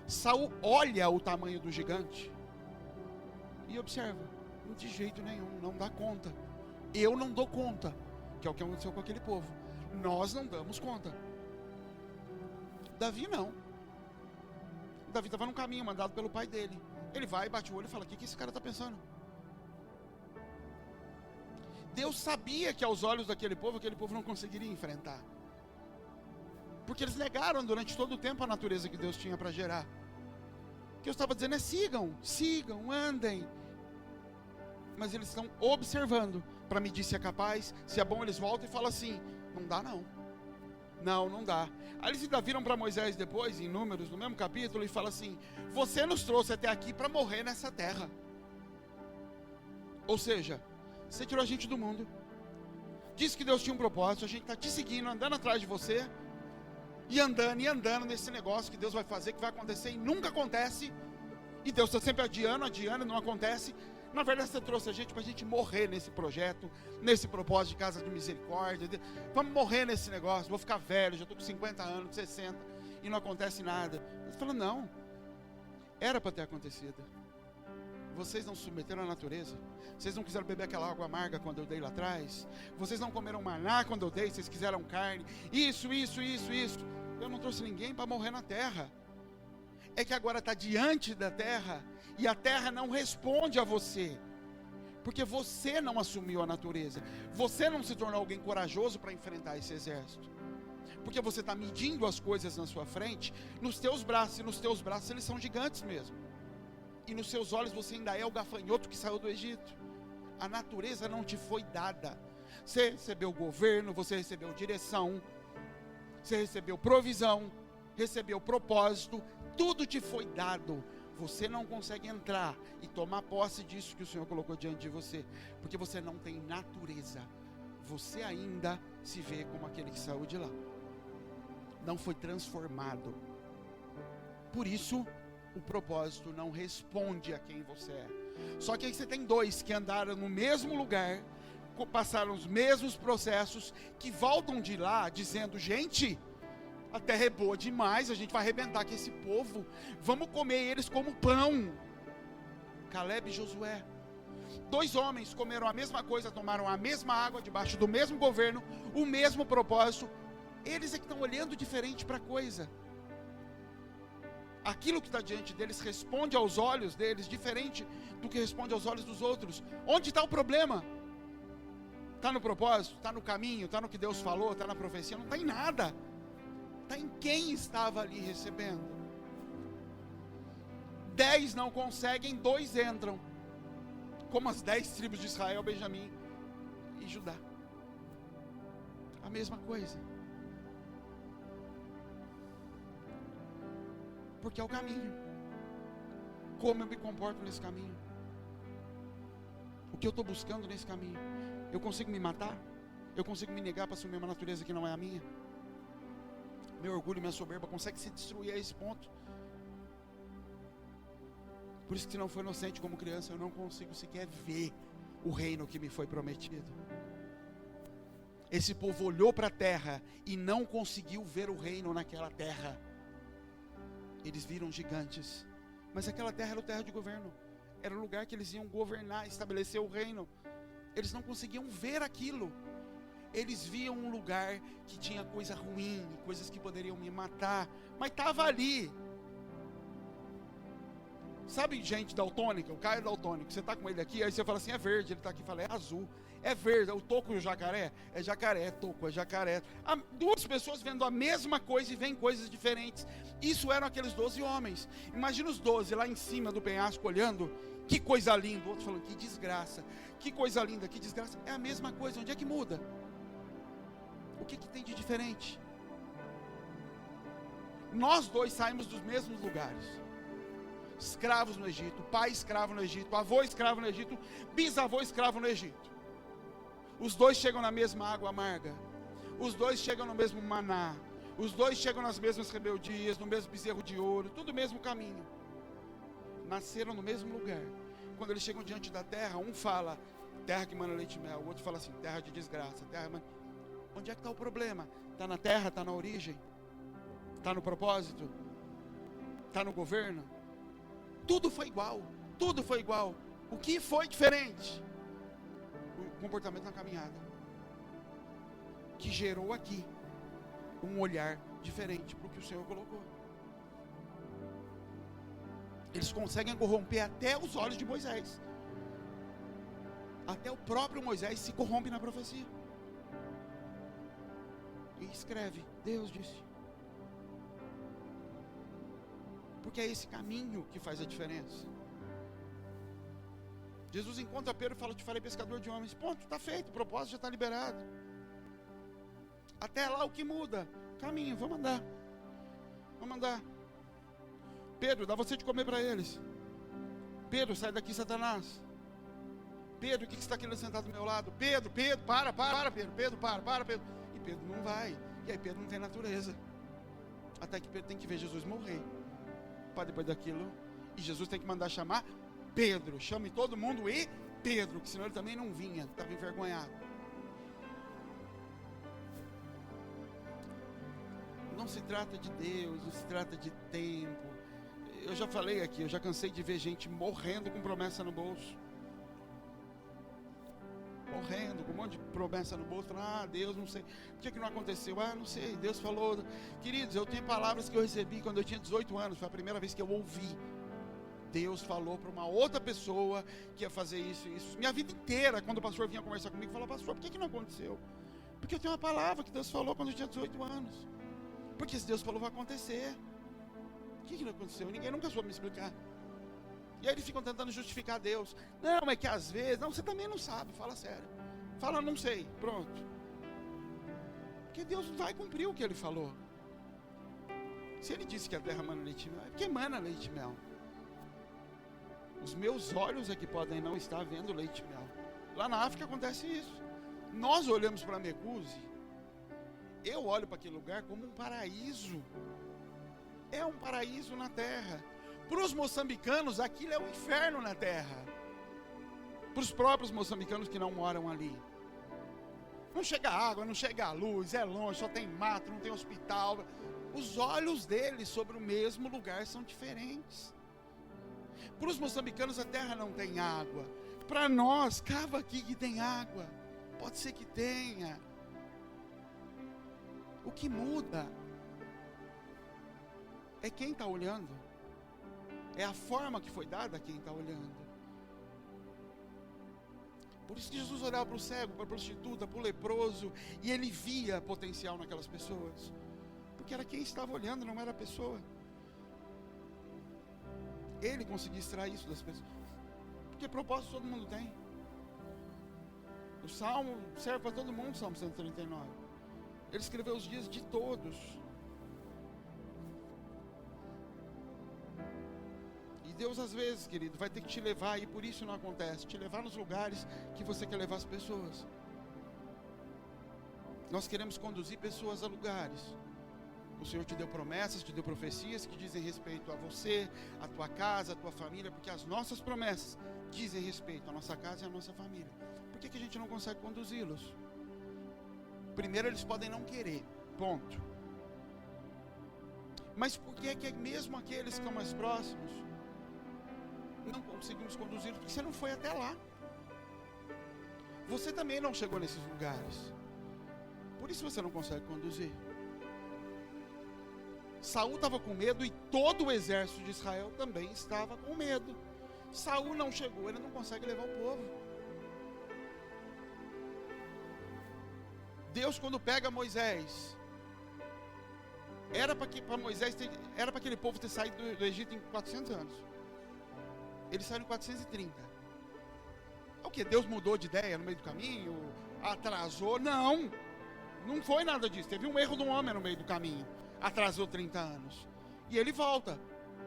Saul olha o tamanho do gigante e observa, de jeito nenhum, não dá conta. Eu não dou conta, que é o que aconteceu com aquele povo. Nós não damos conta. Davi não. Davi estava num caminho mandado pelo pai dele. Ele vai, bate o olho e fala, o que esse cara está pensando? Deus sabia que aos olhos aquele povo não conseguiria enfrentar. Porque eles negaram durante todo o tempo a natureza que Deus tinha para gerar. O que eu estava dizendo é sigam, andem. mas eles estão observando para medir se é capaz, se é bom. Eles voltam e falam assim: não dá não. Não dá. Aí eles ainda viram para Moisés depois, em Números, no mesmo capítulo, e falam assim: você nos trouxe até aqui para morrer nessa terra. Ou seja, você tirou a gente do mundo, disse que Deus tinha um propósito, a gente está te seguindo, andando atrás de você, e andando nesse negócio que Deus vai fazer, que vai acontecer e nunca acontece, e Deus está sempre adiando, e não acontece. Na verdade, você trouxe a gente para a gente morrer nesse projeto, nesse propósito de casa de misericórdia. Vamos morrer nesse negócio, vou ficar velho, já estou com 50 anos, 60, e não acontece nada. Ele falou: não, era para ter acontecido. Vocês não se submeteram à natureza, vocês não quiseram beber aquela água amarga quando eu dei lá atrás, vocês não comeram maná quando eu dei, vocês quiseram carne, isso. Eu não trouxe ninguém para morrer na terra. É que agora está diante da terra, e a terra não responde a você, porque você não assumiu a natureza, você não se tornou alguém corajoso para enfrentar esse exército, porque você está medindo as coisas na sua frente, nos teus braços, e nos teus braços eles são gigantes mesmo, e nos seus olhos você ainda é o gafanhoto que saiu do Egito. A natureza não te foi dada. Você recebeu governo, você recebeu direção, você recebeu provisão, recebeu propósito, tudo te foi dado. Você não consegue entrar e tomar posse disso que o Senhor colocou diante de você, porque você não tem natureza. Você ainda se vê como aquele que saiu de lá, não foi transformado. Por isso, o propósito não responde a quem você é. Só que aí você tem dois que andaram no mesmo lugar, passaram os mesmos processos, que voltam de lá dizendo: gente, a terra é boa demais, a gente vai arrebentar com esse povo, vamos comer eles como pão. Caleb e Josué, dois homens comeram a mesma coisa, tomaram a mesma água, debaixo do mesmo governo, o mesmo propósito. Eles é que estão olhando diferente para a coisa. Aquilo que está diante deles responde aos olhos deles diferente do que responde aos olhos dos outros. Onde está o problema? Está no propósito? Está no caminho? Está no que Deus falou? Está na profecia? Não está em nada. Está em quem estava ali recebendo. 10 não conseguem, 2 entram. Como as 10 tribos de Israel, Benjamim e Judá. A mesma coisa. Porque é o caminho. Como eu me comporto nesse caminho? O que eu estou buscando nesse caminho? Eu consigo me matar? Eu consigo me negar para assumir uma natureza que não é a minha? Meu orgulho, minha soberba consegue se destruir a esse ponto? Por isso que, se não for inocente como criança, eu não consigo sequer ver o reino que me foi prometido. Esse povo olhou para a terra e não conseguiu ver o reino naquela terra. Eles viram gigantes, mas aquela terra era o terra de governo, era o lugar que eles iam governar, estabelecer o reino. Eles não conseguiam ver aquilo. Eles viam um lugar que tinha coisa ruim, coisas que poderiam me matar, mas estava ali. Sabe gente daltônica, o Caio daltônico, você está com ele aqui, aí você fala assim: é verde, ele está aqui, fala: é azul. É verde, é o toco e o jacaré? É jacaré, é toco, é jacaré. Duas pessoas vendo a mesma coisa e veem coisas diferentes. Isso eram aqueles 12 homens. Imagina os 12 lá em cima do penhasco olhando. Que coisa linda. O outro falando: que desgraça. Que coisa linda, que desgraça. É a mesma coisa, onde é que muda? O que tem de diferente? Nós dois saímos dos mesmos lugares. Escravos no Egito, pai escravo no Egito, avô escravo no Egito, bisavô escravo no Egito. Os dois chegam na mesma água amarga. Os dois chegam no mesmo maná. Os dois chegam nas mesmas rebeldias, no mesmo bezerro de ouro, tudo o mesmo caminho. Nasceram no mesmo lugar. Quando eles chegam diante da terra, um fala: terra que mana leite e mel. O outro fala assim: terra de desgraça. Onde é que está o problema? Está na terra, está na origem? Está no propósito? Está no governo? Tudo foi igual. Tudo foi igual. O que foi diferente? O comportamento na caminhada, que gerou aqui um olhar diferente para o que o Senhor colocou. Eles conseguem corromper até os olhos de Moisés. Até o próprio Moisés se corrompe na profecia. E escreve: Deus disse. Porque é esse caminho que faz a diferença. Jesus encontra Pedro e fala: te farei pescador de homens. Ponto, está feito, o propósito já está liberado. Até lá o que muda? Caminho, vamos andar. Vamos andar. Pedro, dá você de comer para eles. Pedro, sai daqui, Satanás. Pedro, o que você está querendo sentar do meu lado? Pedro, para, Pedro. Pedro, para, Pedro. E Pedro não vai. E aí Pedro não tem natureza. Até que Pedro tem que ver Jesus morrer. Para depois daquilo. E Jesus tem que mandar chamar Pedro. Chame todo mundo e Pedro, que senão ele também não vinha. Estava envergonhado. Não se trata de Deus, não se trata de tempo. Eu já falei aqui, eu já cansei de ver gente morrendo com promessa no bolso. Morrendo com um monte de promessa no bolso. Falando: Deus, não sei, por que não aconteceu? Não sei, Deus falou. Queridos, eu tenho palavras que eu recebi quando eu tinha 18 anos. Foi a primeira vez que eu ouvi. Deus falou para uma outra pessoa que ia fazer isso e isso. Minha vida inteira, quando o pastor vinha conversar comigo, falava: pastor, por que não aconteceu? Porque eu tenho uma palavra que Deus falou quando eu tinha 18 anos. Porque se Deus falou, vai acontecer. O que não aconteceu? Ninguém nunca soube me explicar. E aí eles ficam tentando justificar Deus. Não, é que às vezes... Não, você também não sabe, fala sério. Fala, não sei, pronto. Porque Deus vai cumprir o que Ele falou. Se Ele disse que a terra mana leite e mel, é porque mana leite e mel. Os meus olhos é que podem não estar vendo leite e mel. Lá na África acontece isso. Nós olhamos para Mekuzi. Eu olho para aquele lugar como um paraíso. É um paraíso na terra. Para os moçambicanos, aquilo é um inferno na terra. Para os próprios moçambicanos que não moram ali. Não chega água, não chega luz, é longe, só tem mato, não tem hospital. Os olhos deles sobre o mesmo lugar são diferentes. Para os moçambicanos, a terra não tem água. Para nós, cava aqui que tem água. Pode ser que tenha. O que muda é quem está olhando. É a forma que foi dada a quem está olhando. Por isso que Jesus olhava para o cego, para a prostituta, para o leproso, e ele via potencial naquelas pessoas. Porque era quem estava olhando, não era a pessoa. Ele conseguia extrair isso das pessoas. Porque propósito todo mundo tem. O Salmo serve para todo mundo, o Salmo 139. Ele escreveu os dias de todos. Deus às vezes, querido, vai ter que te levar, e por isso não acontece, te levar nos lugares que você quer levar as pessoas. Nós queremos conduzir pessoas a lugares. O Senhor te deu promessas, te deu profecias que dizem respeito a você, a tua casa, a tua família, porque as nossas promessas dizem respeito à nossa casa e à nossa família. Por que a gente não consegue conduzi-los? Primeiro, eles podem não querer, ponto. Mas por que é que mesmo aqueles que estão mais próximos não conseguimos conduzir? Porque você não foi até lá. Você também não chegou nesses lugares. Por isso você não consegue conduzir. Saul estava com medo e todo o exército de Israel também estava com medo. Saul não chegou, ele não consegue levar o povo. Deus, quando pega Moisés, era para aquele povo ter saído do Egito em 400 anos. Eles saíram em 430. É o que? Deus mudou de ideia no meio do caminho? Atrasou? Não. Não foi nada disso. Teve um erro de um homem no meio do caminho. Atrasou 30 anos. E ele volta.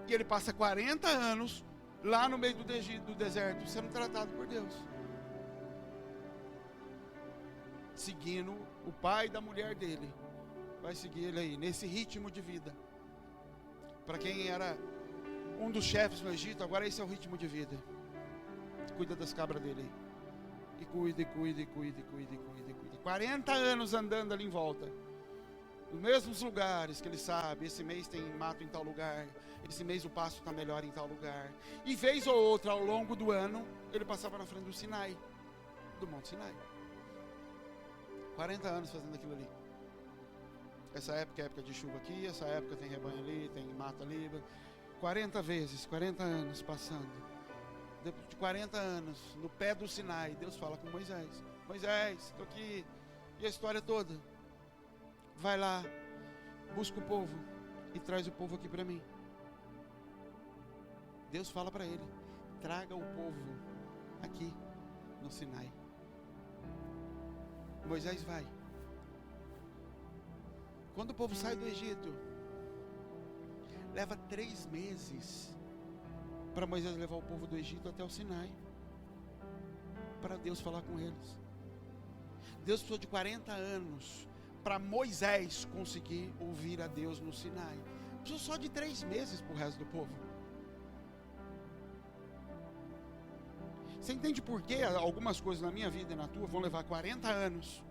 E ele passa 40 anos lá no meio do deserto, sendo tratado por Deus. Seguindo o pai da mulher dele. Vai seguir ele aí, nesse ritmo de vida. Para quem era um dos chefes no Egito, agora esse é o ritmo de vida. Cuida das cabras dele aí. E cuida. 40 anos andando ali em volta. Nos mesmos lugares que ele sabe. Esse mês tem mato em tal lugar. Esse mês o pasto está melhor em tal lugar. E vez ou outra, ao longo do ano, ele passava na frente do Sinai. Do Monte Sinai. 40 anos fazendo aquilo ali. Essa época é época de chuva aqui. Essa época tem rebanho ali, tem mato ali. 40 anos passando. Depois de 40 anos, no pé do Sinai, Deus fala com Moisés. Moisés, estou aqui. E a história toda. Vai lá, busca o povo e traz o povo aqui para mim. Deus fala para ele: traga o povo aqui no Sinai. Moisés vai. Quando o povo sai do Egito, leva 3 meses para Moisés levar o povo do Egito até o Sinai, para Deus falar com eles. Deus precisou de 40 anos para Moisés conseguir ouvir a Deus no Sinai. Precisou só de 3 meses para o resto do povo. Você entende por que algumas coisas na minha vida e na tua vão levar 40 anos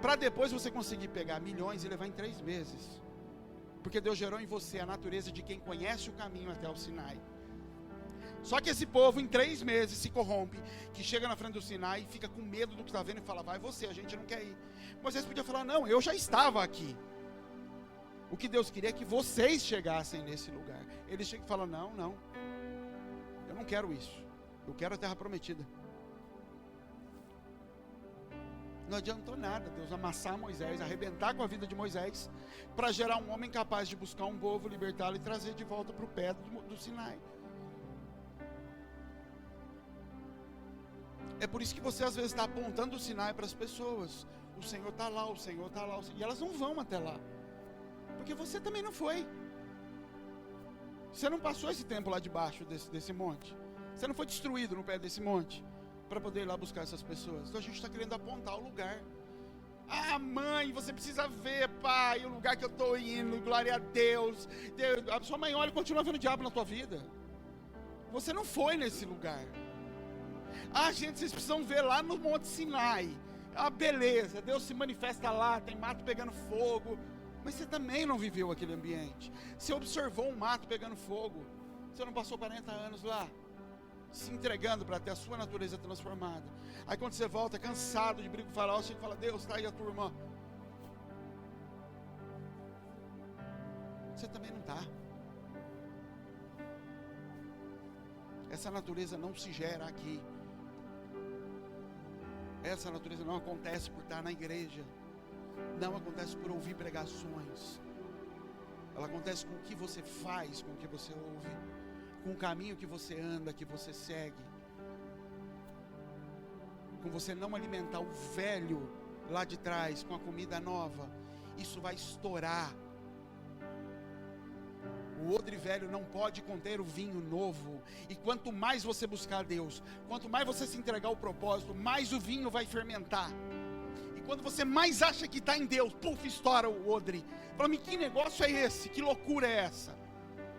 para depois você conseguir pegar milhões e levar em 3 meses? Porque Deus gerou em você a natureza de quem conhece o caminho até o Sinai. Só que esse povo em 3 meses se corrompe, que chega na frente do Sinai e fica com medo do que está vendo e fala, vai você, a gente não quer ir. Moisés podia falar, não, eu já estava aqui. O que Deus queria é que vocês chegassem nesse lugar. Ele chega e fala, não, eu não quero isso. Eu quero a terra prometida. Não adiantou nada Deus amassar Moisés, arrebentar com a vida de Moisés, para gerar um homem capaz de buscar um povo, libertá-lo e trazer de volta para o pé do Sinai. É por isso que você às vezes está apontando o Sinai para as pessoas. O Senhor está lá, o Senhor está lá, e elas não vão até lá, porque você também não foi. Você não passou esse tempo lá debaixo desse monte. Você não foi destruído no pé desse monte para poder ir lá buscar essas pessoas. Então a gente está querendo apontar o lugar. Ah, mãe, você precisa ver, pai, o lugar que eu estou indo, glória a Deus. A sua mãe olha e continua vendo o diabo na tua vida. Você não foi nesse lugar. Ah, gente, vocês precisam ver lá no Monte Sinai. Ah, beleza, Deus se manifesta lá, tem mato pegando fogo. Mas você também não viveu aquele ambiente. Você observou um mato pegando fogo. Você não passou 40 anos lá, se entregando para ter a sua natureza transformada. Aí quando você volta cansado de briga com o faraó, você fala, Deus, está aí a tua irmã. Você também não está. Essa natureza não se gera aqui. Essa natureza não acontece por estar na igreja. Não acontece por ouvir pregações. Ela acontece com o que você faz, com o que você ouve, com o caminho que você anda, que você segue. Com você não alimentar o velho lá de trás com a comida nova, isso vai estourar. O odre velho não pode conter o vinho novo. E quanto mais você buscar Deus, quanto mais você se entregar ao propósito, mais o vinho vai fermentar. E quando você mais acha que está em Deus, puf, estoura o odre. Fala-me, que negócio é esse? Que loucura é essa?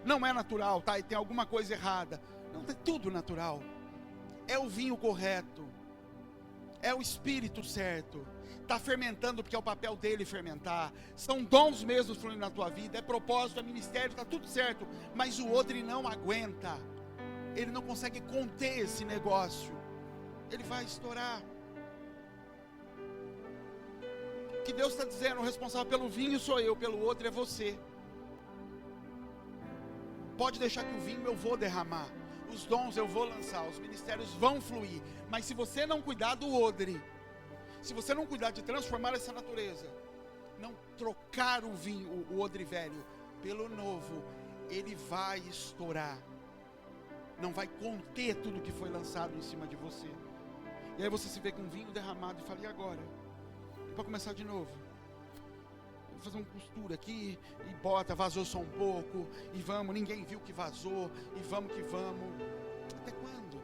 Não é natural, tá? E tem alguma coisa errada. Não, é tudo natural. É o vinho correto. É o espírito certo. Está fermentando porque é o papel dele fermentar. São dons mesmos fluindo na tua vida. É propósito, é ministério, está tudo certo. Mas o odre não aguenta. Ele não consegue conter esse negócio. Ele vai estourar. O que Deus está dizendo, o responsável pelo vinho sou eu, pelo odre é você. Pode deixar que o vinho eu vou derramar. Os dons eu vou lançar, os ministérios vão fluir. Mas se você não cuidar do odre, se você não cuidar de transformar essa natureza, não trocar o vinho, o odre velho, pelo novo, ele vai estourar. Não vai conter tudo que foi lançado em cima de você. E aí você se vê com vinho derramado e fala, e agora? E para começar de novo? Vou fazer uma costura aqui, e bota, vazou só um pouco, e vamos, ninguém viu que vazou, e vamos que vamos. Até quando?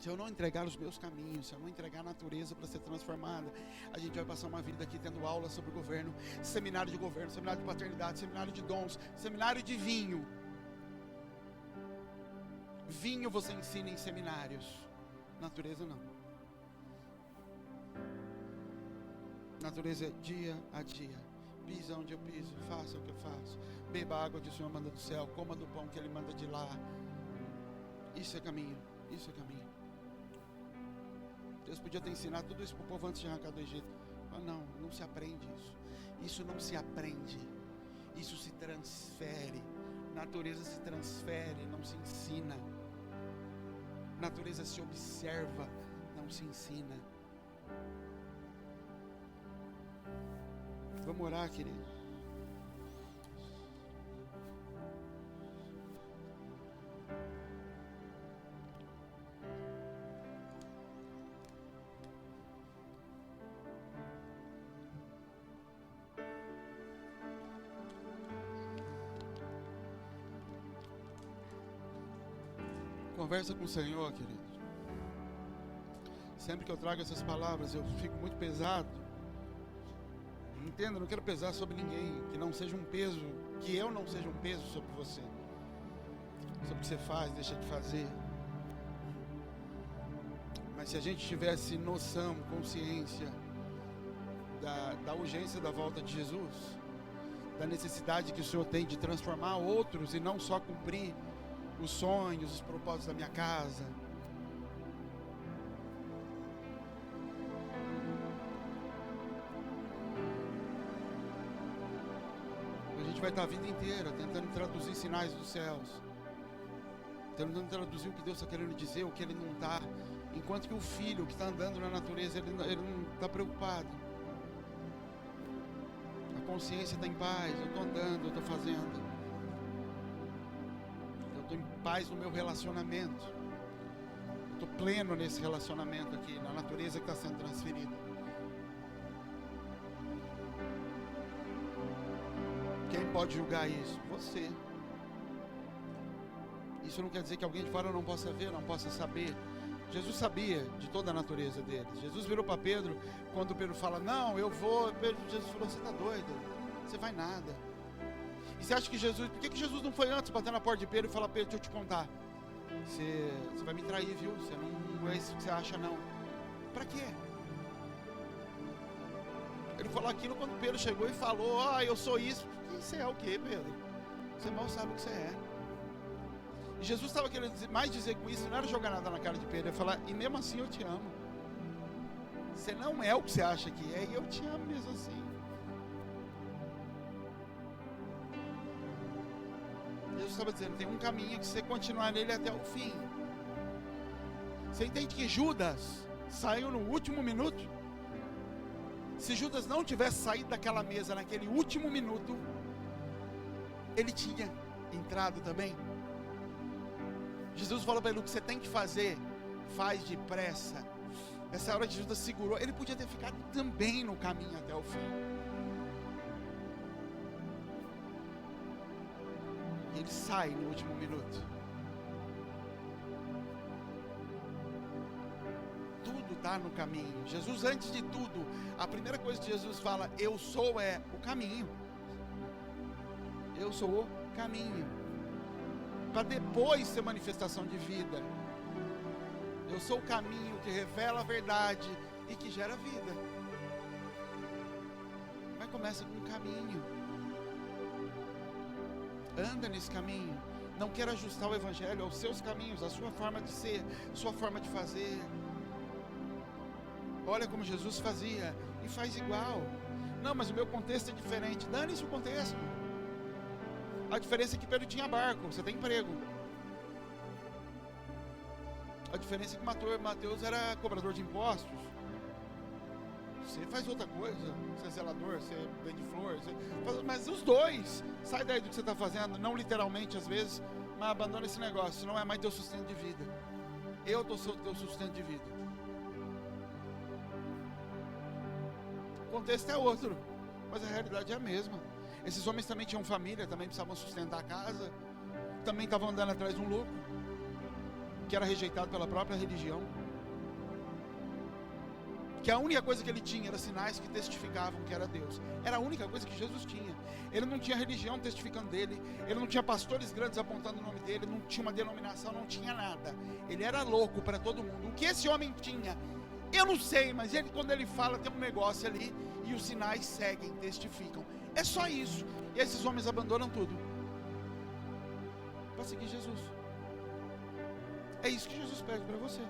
Se eu não entregar os meus caminhos, se eu não entregar a natureza para ser transformada, a gente vai passar uma vida aqui tendo aula sobre governo, seminário de governo, seminário de paternidade, seminário de dons, seminário de vinho. Vinho você ensina em seminários, natureza não. Natureza é dia a dia. Pisa onde eu piso, faça o que eu faço. Beba a água que o Senhor manda do céu, coma do pão que Ele manda de lá. Isso é caminho, isso é caminho. Deus podia ter ensinado tudo isso para o povo antes de arrancar do Egito. Mas não, não se aprende isso. Isso não se aprende. Isso se transfere. Natureza se transfere, não se ensina. Natureza se observa, não se ensina. Vamos orar, querido. Conversa com o Senhor, querido. Sempre que eu trago essas palavras, eu fico muito pesado. Entenda, eu não quero pesar sobre ninguém. Que não seja um peso, que eu não seja um peso sobre você. Sobre o que você faz, deixa de fazer. Mas se a gente tivesse noção, consciência da urgência da volta de Jesus, da necessidade que o Senhor tem de transformar outros e não só cumprir os sonhos, os propósitos da minha casa. A gente vai estar a vida inteira tentando traduzir sinais dos céus, tentando traduzir o que Deus está querendo dizer, o que Ele não está, enquanto que o filho que está andando na natureza, ele não está preocupado. A consciência está em paz, eu estou andando, eu estou fazendo. Estou em paz no meu relacionamento. Estou pleno nesse relacionamento aqui, na natureza que está sendo transferida. Quem pode julgar isso? Você. Isso não quer dizer que alguém de fora não possa ver, não possa saber. Jesus sabia de toda a natureza deles. Jesus virou para Pedro, quando Pedro fala, não, eu vou. Jesus falou, você está doido, você vai nada. E você acha que Jesus, por que Jesus não foi antes bater na porta de Pedro e falar, Pedro, deixa eu te contar, você vai me trair, viu? Você não é isso que você acha, não. Para quê? Ele falou aquilo quando Pedro chegou e falou, eu sou isso. E você é o quê, Pedro? Você mal sabe o que você é. E Jesus estava querendo mais dizer com isso, não era jogar nada na cara de Pedro, ele ia falar, e mesmo assim eu te amo. Você não é o que você acha que é, e eu te amo mesmo assim. Jesus estava dizendo, tem um caminho que se você continuar nele até o fim. Você entende que Judas saiu no último minuto? Se Judas não tivesse saído daquela mesa naquele último minuto, ele tinha entrado também. Jesus falou para ele, o que você tem que fazer, faz depressa. Essa hora de Judas segurou, ele podia ter ficado também no caminho até o fim. E ele sai no último minuto. Tudo está no caminho. Jesus, antes de tudo, a primeira coisa que Jesus fala, eu sou, é o caminho. Eu sou o caminho. Para depois ser manifestação de vida. Eu sou o caminho que revela a verdade e que gera vida. Mas começa com um caminho. Anda nesse caminho. Não quero ajustar o evangelho aos seus caminhos, à sua forma de ser, sua forma de fazer. Olha como Jesus fazia e faz igual. Não, mas o meu contexto é diferente. Dane-se o contexto. A diferença é que Pedro tinha barco, você tem emprego. A diferença é que Mateus era cobrador de impostos. Você faz outra coisa. Você é zelador, você vende flor. Mas os dois, sai daí do que você está fazendo. Não literalmente às vezes, mas abandona esse negócio. Não é mais teu sustento de vida. Eu estou sendo teu sustento de vida. O contexto é outro, mas a realidade é a mesma. Esses homens também tinham família, também precisavam sustentar a casa, também estavam andando atrás de um louco, que era rejeitado pela própria religião, que a única coisa que ele tinha era sinais que testificavam que era Deus. Era a única coisa que Jesus tinha. Ele não tinha religião testificando dele, ele não tinha pastores grandes apontando o nome dele, não tinha uma denominação, não tinha nada. Ele era louco para todo mundo. O que esse homem tinha, eu não sei, mas ele, quando ele fala, tem um negócio ali, e os sinais seguem, testificam. É só isso. E esses homens abandonam tudo para seguir Jesus. É isso que Jesus pede para você.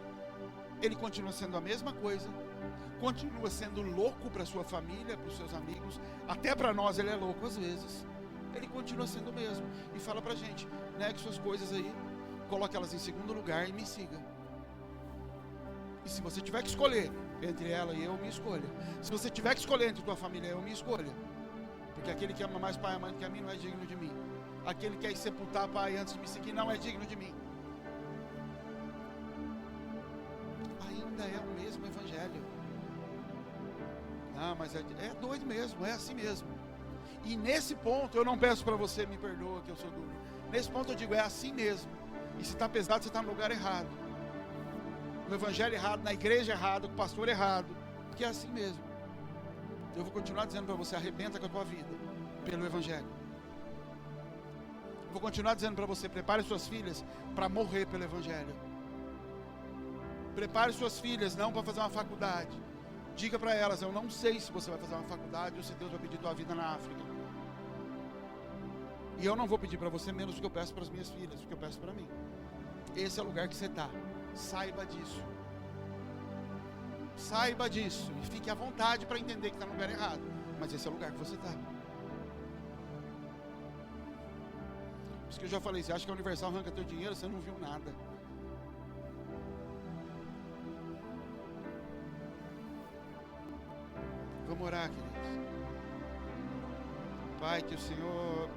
Ele continua sendo a mesma coisa, continua sendo louco para sua família, para os seus amigos, até para nós ele é louco às vezes. Ele continua sendo o mesmo e fala para a gente, negue suas coisas aí, coloque elas em segundo lugar e me siga. E se você tiver que escolher entre ela e eu, me escolha. Se você tiver que escolher entre tua família e eu, me escolha. Porque aquele que ama mais pai e mãe do que a mim não é digno de mim. Aquele que quer sepultar pai antes de me seguir não é digno de mim. Ainda é o mesmo evangelho. Não, mas é doido mesmo, é assim mesmo. E nesse ponto eu não peço para você me perdoa que eu sou duro. Nesse ponto eu digo, é assim mesmo. E se está pesado, você está no lugar errado, no evangelho errado, na igreja errada, com o pastor errado, porque é assim mesmo. Eu vou continuar dizendo para você: arrebenta com a tua vida pelo evangelho. Vou continuar dizendo para você: prepare suas filhas para morrer pelo evangelho. Prepare suas filhas não para fazer uma faculdade. Diga para elas: eu não sei se você vai fazer uma faculdade ou se Deus vai pedir tua vida na África. E eu não vou pedir para você menos do que eu peço para as minhas filhas, do que eu peço para mim. Esse é o lugar que você está. Saiba disso. Saiba disso. E fique à vontade para entender que está no lugar errado. Mas esse é o lugar que você está. Por isso que eu já falei: você acha que a Universal arranca teu dinheiro? Você não viu nada. Vamos orar, queridos. Pai, que o Senhor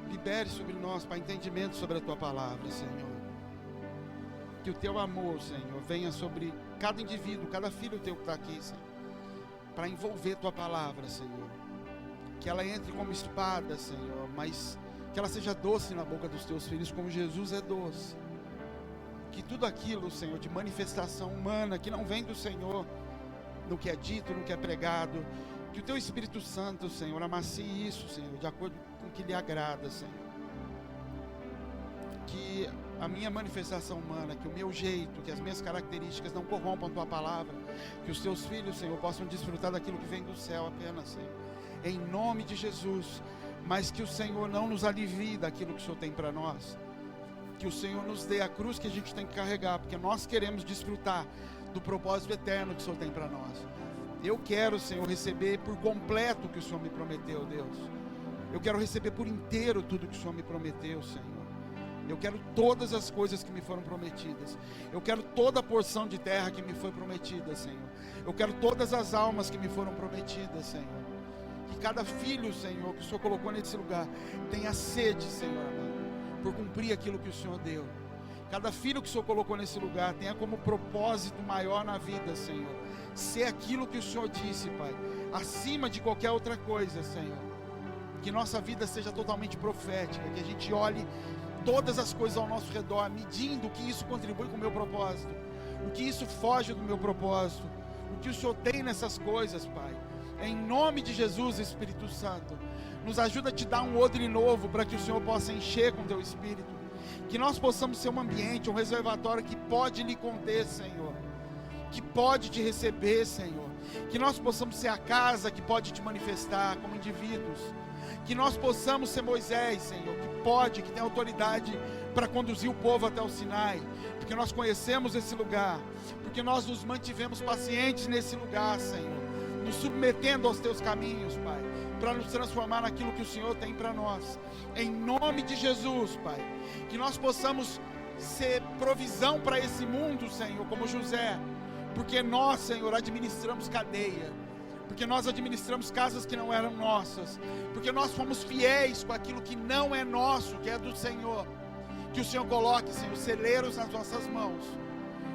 libere sobre nós, Pai, entendimento sobre a Tua palavra, Senhor. Que o Teu amor, Senhor, venha sobre cada indivíduo, cada filho Teu que está aqui, Senhor, para envolver Tua palavra, Senhor. Que ela entre como espada, Senhor, mas que ela seja doce na boca dos Teus filhos, como Jesus é doce. Que tudo aquilo, Senhor, de manifestação humana, que não vem do Senhor, no que é dito, no que é pregado, que o Teu Espírito Santo, Senhor, amacie isso, Senhor, de acordo com o que lhe agrada, Senhor. Que a minha manifestação humana, que o meu jeito, que as minhas características não corrompam a Tua palavra, que os Teus filhos, Senhor, possam desfrutar daquilo que vem do céu apenas, Senhor, em nome de Jesus. Mas que o Senhor não nos alivie daquilo que o Senhor tem para nós, que o Senhor nos dê a cruz que a gente tem que carregar, porque nós queremos desfrutar do propósito eterno que o Senhor tem para nós. Eu quero, Senhor, receber por completo o que o Senhor me prometeu, Deus. Eu quero receber por inteiro tudo que o Senhor me prometeu, Senhor. Eu quero todas as coisas que me foram prometidas. Eu quero toda a porção de terra que me foi prometida, Senhor. Eu quero todas as almas que me foram prometidas, Senhor. Que cada filho, Senhor, que o Senhor colocou nesse lugar, tenha sede, Senhor amado, por cumprir aquilo que o Senhor deu. Cada filho que o Senhor colocou nesse lugar tenha como propósito maior na vida, Senhor, ser aquilo que o Senhor disse, Pai, acima de qualquer outra coisa, Senhor. Que nossa vida seja totalmente profética, que a gente olhe todas as coisas ao nosso redor, medindo o que isso contribui com o meu propósito, o que isso foge do meu propósito, o que o Senhor tem nessas coisas, Pai. Em nome de Jesus, Espírito Santo, nos ajuda a te dar um odre novo, para que o Senhor possa encher com teu Espírito. Que nós possamos ser um ambiente, um reservatório que pode lhe conter, Senhor, que pode te receber, Senhor. Que nós possamos ser a casa que pode te manifestar como indivíduos. Que nós possamos ser Moisés, Senhor, que pode, que tem autoridade para conduzir o povo até o Sinai, porque nós conhecemos esse lugar, porque nós nos mantivemos pacientes nesse lugar, Senhor, nos submetendo aos teus caminhos, Pai, para nos transformar naquilo que o Senhor tem para nós. Em nome de Jesus, Pai, que nós possamos ser provisão para esse mundo, Senhor, como José, porque nós, Senhor, administramos cadeia, porque nós administramos casas que não eram nossas, porque nós fomos fiéis com aquilo que não é nosso, que é do Senhor. Que o Senhor coloque, Senhor, celeiros nas nossas mãos,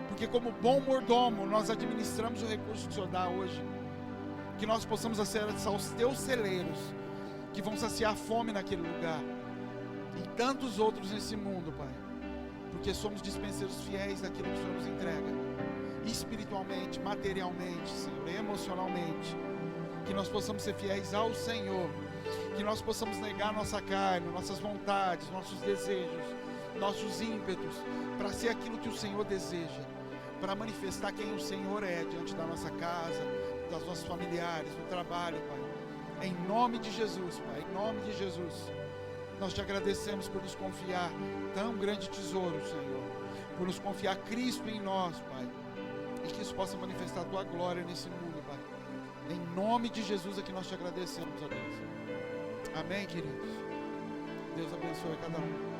porque como bom mordomo nós administramos o recurso que o Senhor dá hoje. Que nós possamos acessar os teus celeiros, que vão saciar a fome naquele lugar, e tantos outros nesse mundo, Pai, porque somos dispenseiros fiéis daquilo que o Senhor nos entrega, espiritualmente, materialmente, Senhor, emocionalmente. Que nós possamos ser fiéis ao Senhor, que nós possamos negar nossa carne, nossas vontades, nossos desejos, nossos ímpetos, para ser aquilo que o Senhor deseja, para manifestar quem o Senhor é diante da nossa casa, das nossos familiares, do trabalho, Pai. Em nome de Jesus, Pai, em nome de Jesus, nós te agradecemos por nos confiar tão grande tesouro, Senhor, por nos confiar Cristo em nós, Pai, e que isso possa manifestar a tua glória nesse mundo, Pai. Em nome de Jesus é que nós te agradecemos, ó Deus. Amém, queridos. Deus abençoe a cada um.